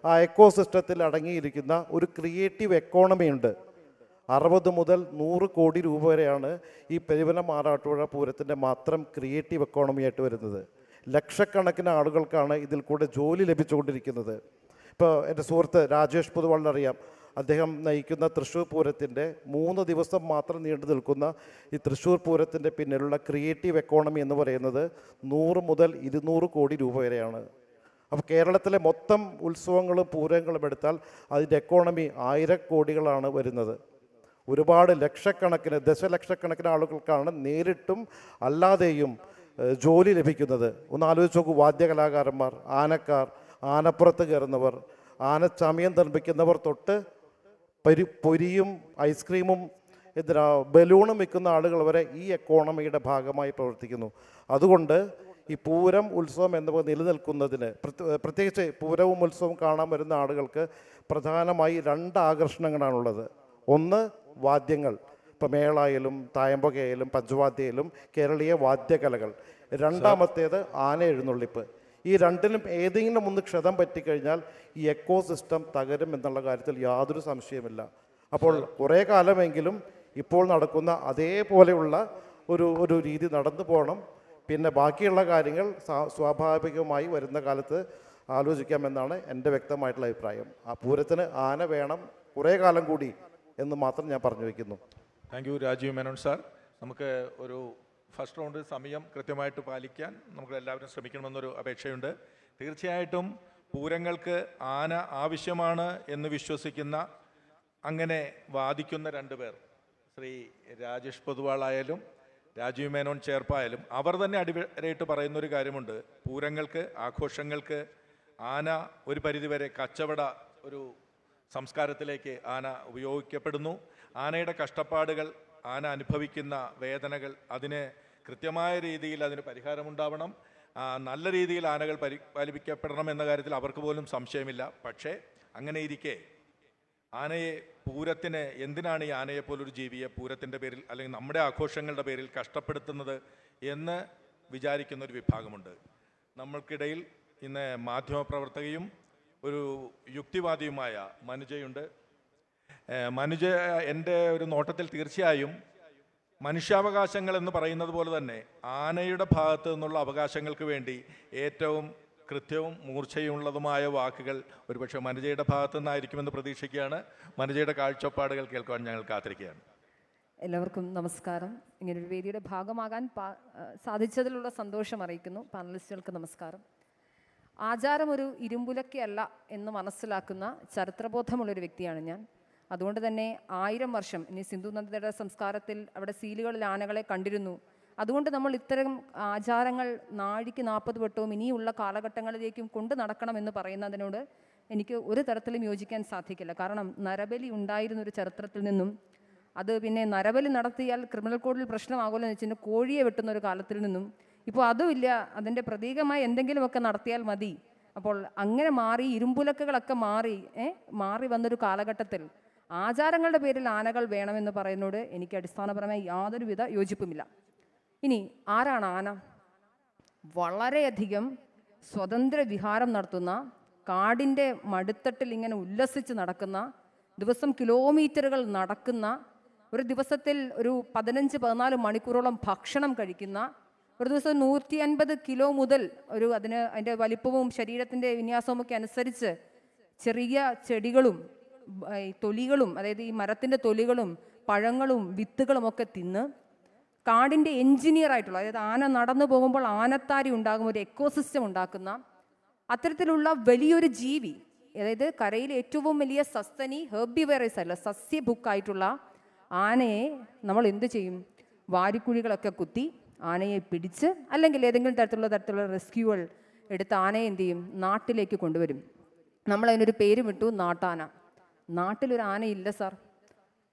[SPEAKER 3] ആ എക്കോ സിസ്റ്റത്തിൽ അടങ്ങിയിരിക്കുന്ന ഒരു ക്രിയേറ്റീവ് എക്കോണമി ഉണ്ട്. 60 മുതൽ 100 കോടി രൂപ വരെയാണ് ഈ പെരുവനം ആറാട്ടുപുഴ പൂരത്തിൻ്റെ മാത്രം ക്രിയേറ്റീവ് എക്കോണമി ആയിട്ട് വരുന്നത്. ലക്ഷക്കണക്കിന് ആളുകൾക്കാണ് ഇതിൽ കൂടെ ജോലി ലഭിച്ചുകൊണ്ടിരിക്കുന്നത്. ഇപ്പോൾ എൻ്റെ സുഹൃത്ത് രാജേഷ് പുതുവള്ളറിയാം, അദ്ദേഹം നയിക്കുന്ന തൃശ്ശൂർ പൂരത്തിൻ്റെ 3 ദിവസം മാത്രം നീണ്ടു നിൽക്കുന്ന ഈ തൃശ്ശൂർ പൂരത്തിൻ്റെ പിന്നിലുള്ള ക്രിയേറ്റീവ് എക്കോണമി എന്ന് പറയുന്നത് 100 മുതൽ 200 കോടി രൂപ വരെയാണ്. അപ്പോൾ കേരളത്തിലെ മൊത്തം ഉത്സവങ്ങളും പൂരങ്ങളും എടുത്താൽ അതിൻ്റെ എക്കോണമി 1000 കോടികളാണ് വരുന്നത്. ഒരുപാട് ലക്ഷക്കണക്കിന് ദശലക്ഷക്കണക്കിന് ആളുകൾക്കാണ് നേരിട്ടും അല്ലാതെയും ജോലി ലഭിക്കുന്നത്. ഒന്ന് ആലോചിച്ച് നോക്കൂ. വാദ്യകലാകാരന്മാർ, ആനക്കാർ, ആനപ്പുറത്ത് കയറുന്നവർ, ആനച്ചമയം നിർമ്മിക്കുന്നവർ തൊട്ട് പൊരിയും ഐസ്ക്രീമും ബലൂണും വിൽക്കുന്ന ആളുകൾ വരെ ഈ എക്കോണമിയുടെ ഭാഗമായി പ്രവർത്തിക്കുന്നു. അതുകൊണ്ട് ഈ പൂരം ഉത്സവം എന്നിവ നിലനിൽക്കുന്നതിന് പ്രത്യേകിച്ച് പൂരവും ഉത്സവവും കാണാൻ വരുന്ന ആളുകൾക്ക് പ്രധാനമായി 2 ആകർഷണങ്ങളാണുള്ളത്. ഒന്ന് വാദ്യങ്ങൾ, ഇപ്പോൾ മേളായാലും തായമ്പകയായാലും പഞ്ചവാദ്യയിലും കേരളീയ വാദ്യകലകൾ. രണ്ടാമത്തേത് ആന എഴുന്നള്ളിപ്പ്. ഈ രണ്ടിനും ഏതെങ്കിലും ഒന്ന് ക്ഷതം പറ്റിക്കഴിഞ്ഞാൽ ഈ എക്കോ സിസ്റ്റം തകരും എന്നുള്ള കാര്യത്തിൽ യാതൊരു സംശയമില്ല. അപ്പോൾ കുറേ കാലമെങ്കിലും ഇപ്പോൾ നടക്കുന്ന അതേപോലെയുള്ള ഒരു രീതി നടന്നു പോകണം. പിന്നെ ബാക്കിയുള്ള കാര്യങ്ങൾ സ്വാഭാവികമായി വരുന്ന കാലത്ത് ആലോചിക്കാമെന്നാണ് എൻ്റെ വ്യക്തമായിട്ടുള്ള അഭിപ്രായം. ആ പൂരത്തിന് ആന വേണം കുറേ കാലം കൂടി എന്ന് മാത്രം ഞാൻ പറഞ്ഞു വയ്ക്കുന്നു.
[SPEAKER 1] Thank you Rajeev Menon sir. നമുക്ക് ഒരു ഫസ്റ്റ് റൗണ്ട് സമയം കൃത്യമായിട്ട് പാലിക്കാൻ നമുക്ക് എല്ലാവരും ശ്രമിക്കണമെന്നൊരു അപേക്ഷയുണ്ട്. തീർച്ചയായിട്ടും പൂരങ്ങൾക്ക് ആന ആവശ്യമാണ് എന്ന് വിശ്വസിക്കുന്ന, അങ്ങനെ വാദിക്കുന്ന രണ്ടുപേർ, ശ്രീ രാജേഷ് പൊതുവാളായാലും രാജീവ് മേനോൻ ചേർപ്പായാലും, അവർ തന്നെ അടിവരയിട്ട് പറയുന്നൊരു കാര്യമുണ്ട്. പൂരങ്ങൾക്ക്, ആഘോഷങ്ങൾക്ക് ആന ഒരു പരിധിവരെ കച്ചവട ഒരു സംസ്കാരത്തിലേക്ക് ആന ഉപയോഗിക്കപ്പെടുന്നു. ആനയുടെ കഷ്ടപ്പാടുകൾ, ആന അനുഭവിക്കുന്ന വേദനകൾ, അതിന് കൃത്യമായ രീതിയിൽ അതിന് പരിഹാരമുണ്ടാവണം. നല്ല രീതിയിൽ ആനകൾ പരിപാലിക്കപ്പെടണം എന്ന കാര്യത്തിൽ അവർക്ക് പോലും സംശയമില്ല. പക്ഷേ അങ്ങനെ ഇരിക്കെ ആനയെ, പൂരത്തിന് എന്തിനാണ് ഈ ആനയെപ്പോലൊരു ജീവിയെ പൂരത്തിൻ്റെ പേരിൽ അല്ലെങ്കിൽ നമ്മുടെ ആഘോഷങ്ങളുടെ പേരിൽ കഷ്ടപ്പെടുത്തുന്നത് എന്ന് വിചാരിക്കുന്നൊരു വിഭാഗമുണ്ട്. നമ്മൾക്കിടയിൽ ഇന്ന് മാധ്യമപ്രവർത്തകയും ഒരു യുക്തിവാദിയുമായ മനുജയുണ്ട്. മനുജ എൻ്റെ ഒരു നോട്ടത്തിൽ തീർച്ചയായും മനുഷ്യാവകാശങ്ങൾ എന്ന് പറയുന്നത് പോലെ തന്നെ ആനയുടെ ഭാഗത്തു നിന്നുള്ള അവകാശങ്ങൾക്ക് വേണ്ടി ഏറ്റവും കൃത്യവും മൂർച്ചയുള്ളതുമായ വാക്കുകൾ ഒരുപക്ഷെ മനുജയുടെ ഭാഗത്തു നിന്നായിരിക്കുമെന്ന് പ്രതീക്ഷിക്കുകയാണ്. മനുജയുടെ കാഴ്ചപ്പാടുകൾ കേൾക്കുവാൻ ഞങ്ങൾ കാത്തിരിക്കുകയാണ്.
[SPEAKER 4] എല്ലാവർക്കും നമസ്കാരം. ഇങ്ങനൊരു വേദിയുടെ ഭാഗമാകാൻ സാധിച്ചതിലുള്ള സന്തോഷം അറിയിക്കുന്നു. പാനലിസ്റ്റുകൾക്ക് നമസ്കാരം. ആചാരം ഒരു ഇരുമ്പുലക്കയല്ല എന്ന് മനസ്സിലാക്കുന്ന ചരിത്രബോധമുള്ളൊരു വ്യക്തിയാണ് ഞാൻ. അതുകൊണ്ട് തന്നെ 1000 വർഷം ഇനി സിന്ധു നദിയുടെ സംസ്കാരത്തിൽ അവിടെ സീലുകളിൽ ആനകളെ കണ്ടിരുന്നു. അതുകൊണ്ട് നമ്മൾ ഇത്തരം ആചാരങ്ങൾ നാഴിക്ക് 40 വട്ടവും ഇനിയുള്ള കാലഘട്ടങ്ങളിലേക്കും കൊണ്ട് നടക്കണമെന്ന് പറയുന്നതിനോട് എനിക്ക് ഒരു തരത്തിലും യോജിക്കാൻ സാധിക്കില്ല. കാരണം നരബലി ഉണ്ടായിരുന്നൊരു ചരിത്രത്തിൽ നിന്നും അത് പിന്നെ നരബലി നടത്തിയാൽ ക്രിമിനൽ കോഡിൽ പ്രശ്നമാകുമല്ലോ എന്ന് വെച്ചാൽ കോഴിയെ വെട്ടുന്ന ഒരു കാലത്തിൽ നിന്നും ഇപ്പോൾ അതുമില്ല, അതിൻ്റെ പ്രതീകമായി എന്തെങ്കിലുമൊക്കെ നടത്തിയാൽ മതി. അപ്പോൾ അങ്ങനെ മാറി ഇരുമ്പുലക്കുകളൊക്കെ മാറി വന്നൊരു കാലഘട്ടത്തിൽ ആചാരങ്ങളുടെ പേരിൽ ആനകൾ വേണമെന്ന് പറയുന്നതോട് എനിക്ക് അടിസ്ഥാനപരമായി യാതൊരുവിധ യോജിപ്പുമില്ല. ഇനി ആരാണ് ആന? വളരെയധികം സ്വതന്ത്ര വിഹാരം നടത്തുന്ന, കാടിൻ്റെ മടിത്തട്ടിൽ ഇങ്ങനെ ഉല്ലസിച്ച് നടക്കുന്ന, ദിവസം കിലോമീറ്ററുകൾ നടക്കുന്ന, ഒരു ദിവസത്തിൽ ഒരു 15-14 മണിക്കൂറോളം ഭക്ഷണം കഴിക്കുന്ന, ഒരു ദിവസം 150 കിലോ മുതൽ അതിൻ്റെ വലിപ്പവും ശരീരത്തിൻ്റെ വിന്യാസവും ഒക്കെ അനുസരിച്ച് ചെറിയ ചെടികളും തൊലികളും, അതായത് ഈ മരത്തിൻ്റെ തൊലികളും പഴങ്ങളും വിത്തുകളും ഒക്കെ തിന്ന് കാടിൻ്റെ എൻജിനീയർ ആയിട്ടുള്ള, അതായത് ആന നടന്നു പോകുമ്പോൾ ആനത്താരി ഉണ്ടാകും, ഒരു എക്കോസിസ്റ്റം ഉണ്ടാക്കുന്ന അത്തരത്തിലുള്ള വലിയൊരു ജീവി, അതായത് കരയിലെ ഏറ്റവും വലിയ സസ്തനി, ഹെർബിവേറസ് അല്ല സസ്യഭുക്കായിട്ടുള്ള ആനയെ നമ്മൾ എന്ത് ചെയ്യും? വാരിക്കുഴികളൊക്കെ കുത്തി ആനയെ പിടിച്ച്, അല്ലെങ്കിൽ ഏതെങ്കിലും തരത്തിലുള്ള റെസ്ക്യൂകൾ എടുത്ത് ആനയെ എന്ത് ചെയ്യും? നാട്ടിലേക്ക് കൊണ്ടുവരും. നമ്മളതിനൊരു പേര് വിട്ടു, നാട്ടാന. നാട്ടിലൊരു ആനയില്ല സാർ.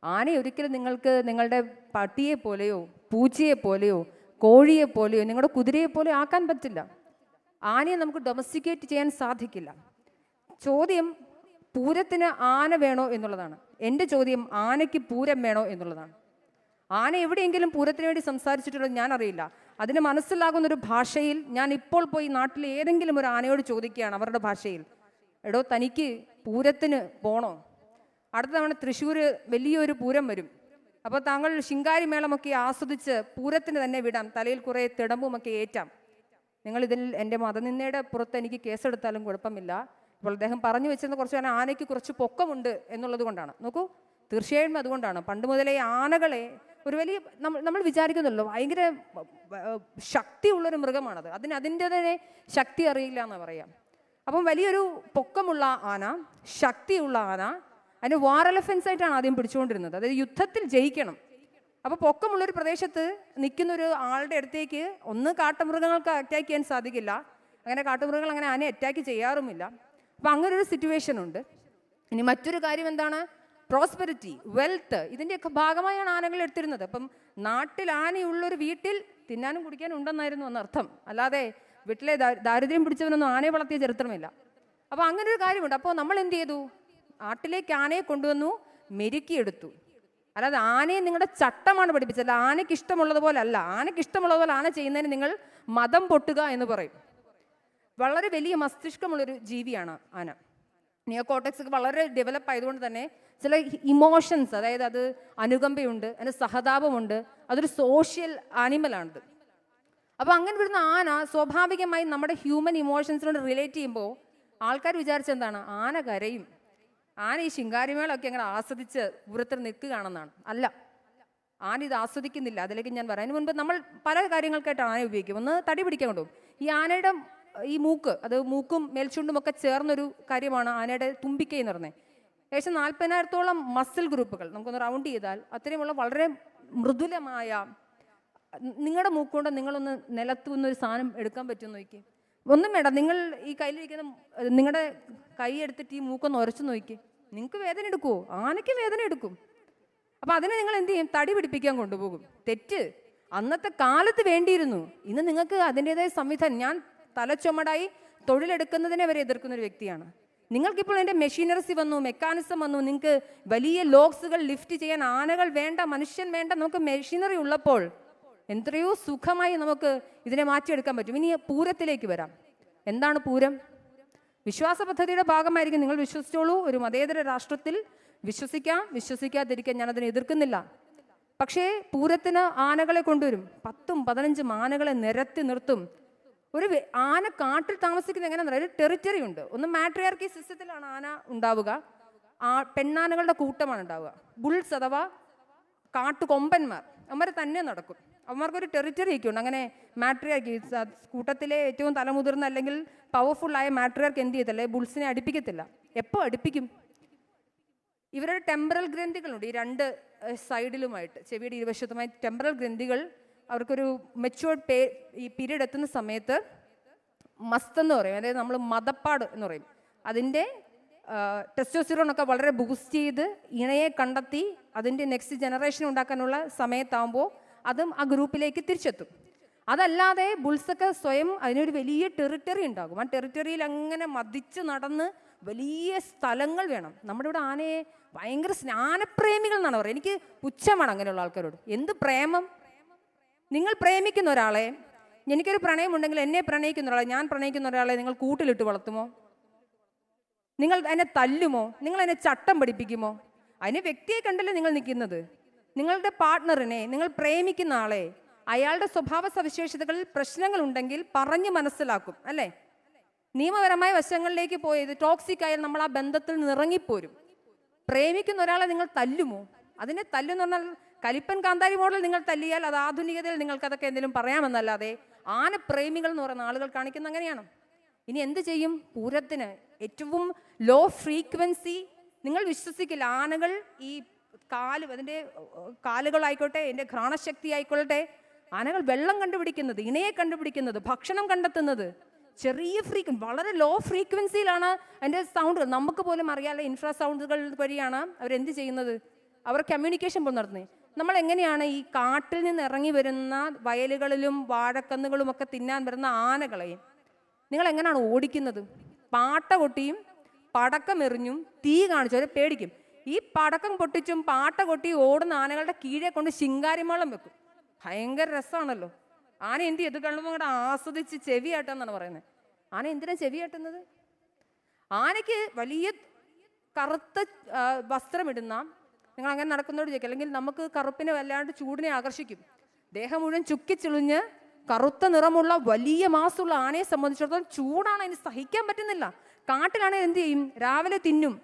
[SPEAKER 4] ആനയെ ഒരിക്കലും നിങ്ങൾക്ക് നിങ്ങളുടെ പട്ടിയെ പോലെയോ പൂച്ചയെ പോലെയോ കോഴിയെ പോലെയോ നിങ്ങളുടെ കുതിരയെ പോലെയോ ആക്കാൻ പറ്റില്ല. ആനയെ നമുക്ക് ഡൊമസ്റ്റിക്കേറ്റ് ചെയ്യാൻ സാധിക്കില്ല. ചോദ്യം പൂരത്തിന് ആന വേണോ എന്നുള്ളതാണ്. എൻ്റെ ചോദ്യം ആനയ്ക്ക് പൂരം വേണോ എന്നുള്ളതാണ്. ആന എവിടെയെങ്കിലും പൂരത്തിന് വേണ്ടി സംസാരിച്ചിട്ടുള്ളത് ഞാൻ അറിയില്ല. അതിന് മനസ്സിലാകുന്നൊരു ഭാഷയിൽ ഞാൻ ഇപ്പോൾ പോയി നാട്ടിലെ ഏതെങ്കിലും ഒരു ആനയോട് ചോദിക്കുകയാണ് അവരുടെ ഭാഷയിൽ, എടോ തനിക്ക് പൂരത്തിന് പോണോ? അടുത്ത തവണ തൃശ്ശൂർ വലിയൊരു പൂരം വരും, അപ്പോൾ താങ്കൾ ശിങ്കാരി മേളമൊക്കെ ആസ്വദിച്ച് പൂരത്തിന് തന്നെ വിടാം, തലയിൽ കുറേ തിടമ്പുമൊക്കെ ഏറ്റാം. നിങ്ങളിതിൽ എൻ്റെ മതനിന്ദയുടെ പുറത്ത് എനിക്ക് കേസെടുത്താലും കുഴപ്പമില്ല. ഇപ്പോൾ അദ്ദേഹം പറഞ്ഞു വെച്ചിരുന്ന കുറച്ച് ആനയ്ക്ക് കുറച്ച് പൊക്കമുണ്ട് എന്നുള്ളത് കൊണ്ടാണ്. നോക്കൂ, തീർച്ചയായും അതുകൊണ്ടാണ്. പണ്ട് മുതലേ ആനകളെ ഒരു വലിയ നമ്മൾ വിചാരിക്കുന്നുള്ളൂ ഭയങ്കര ശക്തിയുള്ളൊരു മൃഗമാണത്. അതിൻ്റെ തന്നെ ശക്തി അറിയില്ല എന്ന് പറയാം. അപ്പം വലിയൊരു പൊക്കമുള്ള ആന, ശക്തിയുള്ള ആന, അതിന് വാർ എലഫൻസ് ആയിട്ടാണ് ആദ്യം പിടിച്ചുകൊണ്ടിരുന്നത്. അതായത് യുദ്ധത്തിൽ ജയിക്കണം. അപ്പോൾ പൊക്കമുള്ളൊരു പ്രദേശത്ത് നിൽക്കുന്ന ഒരു ആളുടെ അടുത്തേക്ക് ഒന്ന് കാട്ടുമൃഗങ്ങൾക്ക് അറ്റാക്ക് ചെയ്യാൻ സാധിക്കില്ല. അങ്ങനെ കാട്ടുമൃഗങ്ങൾ അങ്ങനെ ആനയെ അറ്റാക്ക് ചെയ്യാറുമില്ല. അപ്പം അങ്ങനൊരു സിറ്റുവേഷൻ ഉണ്ട്. ഇനി മറ്റൊരു കാര്യം എന്താണ്? പ്രോസ്പെരിറ്റി, വെൽത്ത്, ഇതിൻ്റെയൊക്കെ ഭാഗമായാണ് ആനകൾ എടുത്തിരുന്നത്. അപ്പം നാട്ടിൽ ആനയുള്ളൊരു വീട്ടിൽ തിന്നാനും കുടിക്കാനും ഉണ്ടെന്നായിരുന്നു എന്നർത്ഥം. അല്ലാതെ വീട്ടിലെ ദാരിദ്ര്യം പിടിച്ചവനൊന്നും ആനയെ വളർത്തിയ ചരിത്രമില്ല. അപ്പോൾ അങ്ങനെ ഒരു കാര്യമുണ്ട്. അപ്പോൾ നമ്മൾ എന്ത് ചെയ്തു? നാട്ടിലേക്ക് ആനയെ കൊണ്ടുവന്നു, മെരുക്കിയെടുത്തു. അല്ലാതെ ആനയെ നിങ്ങളുടെ ചട്ടമാണ് പഠിപ്പിച്ചത്. ആനയ്ക്ക് ഇഷ്ടമുള്ളതുപോലെ അല്ല. ആനയ്ക്ക് ഇഷ്ടമുള്ളതുപോലെ ആന ചെയ്യുന്നതിന് നിങ്ങൾ മതം പൊട്ടുക എന്ന് പറയും. വളരെ വലിയ മസ്തിഷ്കമുള്ളൊരു ജീവിയാണ് ആന. നിയോകോർട്ടെക്സ് വളരെ ഡെവലപ്പ് ആയതുകൊണ്ട് തന്നെ ചില ഇമോഷൻസ്, അതായത് അത് അനുകമ്പയുണ്ട്, അതിന് സഹതാപമുണ്ട്, അതൊരു സോഷ്യൽ ആനിമലാണിത്. അപ്പോൾ അങ്ങനെ വരുന്ന ആന സ്വാഭാവികമായും നമ്മുടെ ഹ്യൂമൻ ഇമോഷൻസിനോട് റിലേറ്റ് ചെയ്യുമ്പോൾ ആൾക്കാർ വിചാരിച്ചെന്താണ്, ആന കരയും, ആന ഈ ശിങ്കാരിമേളൊക്കെ അങ്ങനെ ആസ്വദിച്ച് പൂരത്തിൽ നിൽക്കുകയാണെന്നാണ്. അല്ല, ആന ഇത് ആസ്വദിക്കുന്നില്ല. അതിലേക്ക് ഞാൻ പറയാം. അതിന് മുൻപ് നമ്മൾ പല കാര്യങ്ങൾക്കായിട്ട് ആന ഉപയോഗിക്കും. ഒന്ന് തടി പിടിക്കാൻ കൊണ്ടുപോകും. ഈ ആനയുടെ ഈ മൂക്ക്, അത് മൂക്കും മേൽച്ചുണ്ടും ഒക്കെ ചേർന്നൊരു കാര്യമാണ് ആനയുടെ തുമ്പിക്കൈ എന്ന് പറഞ്ഞത്. ഏകദേശം 40,000-ഓളം മസിൽ ഗ്രൂപ്പുകൾ നമുക്കൊന്ന് റൗണ്ട് ചെയ്താൽ അത്രയുമുള്ള വളരെ മൃദുലമായ, നിങ്ങളുടെ മൂക്കുകൊണ്ട് നിങ്ങളൊന്ന് നിലത്തുനിന്നൊരു സാധനം എടുക്കാൻ പറ്റുമെന്ന് നോക്കി. ഒന്നും വേണ്ട, നിങ്ങൾ ഈ കയ്യിലിരിക്കുന്ന നിങ്ങളുടെ കൈ എടുത്തിട്ട് ഈ മൂക്കൊന്ന് ഉരച്ചു നോക്കി, നിങ്ങൾക്ക് വേദന എടുക്കുമോ? ആനയ്ക്ക് വേദന എടുക്കും. അപ്പം അതിനെ നിങ്ങൾ എന്ത് ചെയ്യും? തടി പിടിപ്പിക്കാൻ കൊണ്ടുപോകും. തെറ്റ്. അന്നത്തെ കാലത്ത് വേണ്ടിയിരുന്നു. ഇന്ന് നിങ്ങൾക്ക് അതിൻ്റെതായ സംവിധാനം. ഞാൻ തലച്ചുമടായി തൊഴിലെടുക്കുന്നതിനെ വരെ എതിർക്കുന്ന ഒരു വ്യക്തിയാണ്. നിങ്ങൾക്കിപ്പോൾ എൻ്റെ മെഷീനറീസ് വന്നു, മെക്കാനിസം വന്നു, നിങ്ങൾക്ക് വലിയ ലോക്സുകൾ ലിഫ്റ്റ് ചെയ്യാൻ ആനകൾ വേണ്ട, മനുഷ്യൻ വേണ്ട, നമുക്ക് മെഷീനറി ഉള്ളപ്പോൾ എത്രയോ സുഖമായി നമുക്ക് ഇതിനെ മാറ്റിയെടുക്കാൻ പറ്റും. ഇനി പൂരത്തിലേക്ക് വരാം. എന്താണ് പൂരം? വിശ്വാസ പദ്ധതിയുടെ ഭാഗമായിരിക്കും. നിങ്ങൾ വിശ്വസിച്ചോളൂ. ഒരു മതേതര രാഷ്ട്രത്തിൽ വിശ്വസിക്കാം, വിശ്വസിക്കാതിരിക്കാൻ ഞാനതിനെ എതിർക്കുന്നില്ല. പക്ഷേ പൂരത്തിന് ആനകളെ കൊണ്ടുവരും. 10-15 ആനകളെ നിരത്തി നിർത്തും. ഒരു ആന കാട്ടിൽ താമസിക്കുന്നത് എങ്ങനെയാണെന്ന് പറയാം. ഒരു ടെറിറ്ററി ഉണ്ട്. ഒന്ന് മാട്രിയാർക്കി സിസ്റ്റത്തിലാണ് ആന ഉണ്ടാവുക. പെണ്ണാനകളുടെ കൂട്ടമാണ് ഉണ്ടാവുക. ബുൾസ് അഥവാ കാട്ടുകൊമ്പന്മാർ, അവന്മാർ തന്നെ നടക്കും. അവന്മാർക്കൊരു ടെറിറ്ററി ഒക്കെ ഉണ്ട്. അങ്ങനെ മാട്രിയാർക്കി കൂട്ടത്തിലെ ഏറ്റവും തലമുതിർന്ന അല്ലെങ്കിൽ പവർഫുള്ളായ മാട്രിയാർക്ക് എന്ത് ചെയ്യത്തില്ല, ബുൾസിനെ അടുപ്പിക്കത്തില്ല. എപ്പോൾ അടുപ്പിക്കും? ഇവരുടെ ടെമ്പറൽ ഗ്രന്ഥികളുണ്ട് ഈ 2 സൈഡിലുമായിട്ട്, ചെവിയുടെ ഇരുവശത്തുമായി ടെമ്പറൽ ഗ്രന്ഥികൾ. അവർക്കൊരു മെച്ചുവേർഡ് ഈ പീരീഡ് എത്തുന്ന സമയത്ത് മസ്ത് എന്ന് പറയും, അതായത് നമ്മൾ മദപ്പാട് എന്ന് പറയും. അതിൻ്റെ ടെസ്റ്റോസ്റ്റിറോണൊക്കെ വളരെ ബൂസ്റ്റ് ചെയ്ത് ഇണയെ കണ്ടെത്തി അതിൻ്റെ നെക്സ്റ്റ് ജനറേഷൻ ഉണ്ടാക്കാനുള്ള സമയത്താകുമ്പോൾ അതും ആ ഗ്രൂപ്പിലേക്ക് തിരിച്ചെത്തും. അതല്ലാതെ ബുൾസൊക്കെ സ്വയം അതിനൊരു വലിയ ടെറിറ്ററി ഉണ്ടാകും. ആ ടെറിറ്ററിയിൽ അങ്ങനെ മതിച്ച് നടന്ന് വലിയ സ്ഥലങ്ങൾ വേണം. നമ്മുടെ ഇവിടെ ആനയെ ഭയങ്കര സ്നാനപ്രേമികൾ എന്നാണ് പറയുക. എനിക്ക് പുച്ഛമാണ് അങ്ങനെയുള്ള ആൾക്കാരോട്. എന്ത് പ്രേമം! നിങ്ങൾ പ്രേമിക്കുന്ന ഒരാളെ, എനിക്കൊരു പ്രണയമുണ്ടെങ്കിൽ എന്നെ പ്രണയിക്കുന്ന ഒരാളെ, ഞാൻ പ്രണയിക്കുന്ന ഒരാളെ നിങ്ങൾ കൂട്ടിലിട്ട് വളർത്തുമോ? നിങ്ങൾ അതിനെ തല്ലുമോ? നിങ്ങൾ അതിനെ ചട്ടം പഠിപ്പിക്കുമോ? അതിനെ വ്യക്തിയെ കണ്ടല്ലേ നിങ്ങൾ നിൽക്കുന്നത്. നിങ്ങളുടെ പാർട്ട്ണറിനെ, നിങ്ങൾ പ്രേമിക്കുന്ന ആളെ, അയാളുടെ സ്വഭാവ സവിശേഷതകളിൽ പ്രശ്നങ്ങളുണ്ടെങ്കിൽ പറഞ്ഞ് മനസ്സിലാക്കും, അല്ലേ? നിയമപരമായ വശങ്ങളിലേക്ക് പോയത് ടോക്സിക് ആയാൽ നമ്മൾ ആ ബന്ധത്തിൽ നിന്ന് ഇറങ്ങിപ്പോരും. പ്രേമിക്കുന്ന ഒരാളെ നിങ്ങൾ തല്ലുമോ? അതിനെ തല്ലുന്ന് പറഞ്ഞാൽ കലിപ്പൻ കാന്താരി മോഡൽ നിങ്ങൾ തല്ലിയാൽ അത് ആധുനികതയിൽ നിങ്ങൾക്ക് അതൊക്കെ എന്തെങ്കിലും പറയാമെന്നല്ലാതെ ആനപ്രേമികൾ എന്ന് പറയുന്ന ആളുകൾ കാണിക്കുന്ന അങ്ങനെയാണ്. ഇനി എന്ത് ചെയ്യും? പൂരത്തിന് ഏറ്റവും ലോ ഫ്രീക്വൻസി, നിങ്ങൾ വിശ്വസിക്കില്ല, ആനകൾ ഈ അതിൻ്റെ കാലുകളായിക്കോട്ടെ, എൻ്റെ ഘ്രാണശക്തി ആയിക്കൊള്ളട്ടെ, ആനകൾ വെള്ളം കണ്ടുപിടിക്കുന്നത്, ഇണയെ കണ്ടുപിടിക്കുന്നത്, ഭക്ഷണം കണ്ടെത്തുന്നത് ചെറിയ വളരെ ലോ ഫ്രീക്വൻസിയിലാണ് അതിൻ്റെ സൗണ്ടുകൾ. നമുക്ക് പോലും അറിയാതെ ഇൻഫ്രാ സൗണ്ടുകൾ വഴിയാണ് അവരെന്ത് ചെയ്യുന്നത്, അവർ കമ്മ്യൂണിക്കേഷൻ പോലും നടത്തുന്നത്. നമ്മൾ എങ്ങനെയാണ് ഈ കാട്ടിൽ നിന്ന് ഇറങ്ങി വരുന്ന വയലുകളിലും വാഴക്കന്നുകളും ഒക്കെ തിന്നാൻ വരുന്ന ആനകളെ നിങ്ങൾ എങ്ങനെയാണ് ഓടിക്കുന്നത്? പാട്ട കൊട്ടിയും പടക്കമെറിഞ്ഞും തീ കാണിച്ചു അവരെ പേടിക്കും. ഈ പടക്കം പൊട്ടിച്ചും പാട്ട കൊട്ടിയും ഓടുന്ന ആനകളുടെ കീഴെ കൊണ്ട് ശിങ്കാരിമേളം വെക്കും. ഭയങ്കര രസമാണല്ലോ. ആന എന്ത് ചെയ്ത് കാണുമ്പോൾ അങ്ങോട്ട് ആസ്വദിച്ച് ചെവിയാട്ടെന്നാണ് പറയുന്നത്. ആന എന്തിനാ ചെവിയാട്ടുന്നത്? ആനയ്ക്ക് വലിയ കറുത്ത വസ്ത്രമിടുന്ന, നിങ്ങൾ അങ്ങനെ നടക്കുന്നതോട് ചോദിക്കുക, അല്ലെങ്കിൽ നമുക്ക് കറുപ്പിനെ വല്ലാണ്ട് ചൂടിനെ ആകർഷിക്കും. ദേഹം മുഴുവൻ ചുക്കിച്ചിളിഞ്ഞ് കറുത്ത നിറമുള്ള വലിയ മാസമുള്ള ആനയെ സംബന്ധിച്ചിടത്തോളം ചൂടാണ്, അതിന് സഹിക്കാൻ പറ്റുന്നില്ല. കാട്ടിലാണെങ്കിൽ എന്ത് ചെയ്യും? രാവിലെ തിന്നും,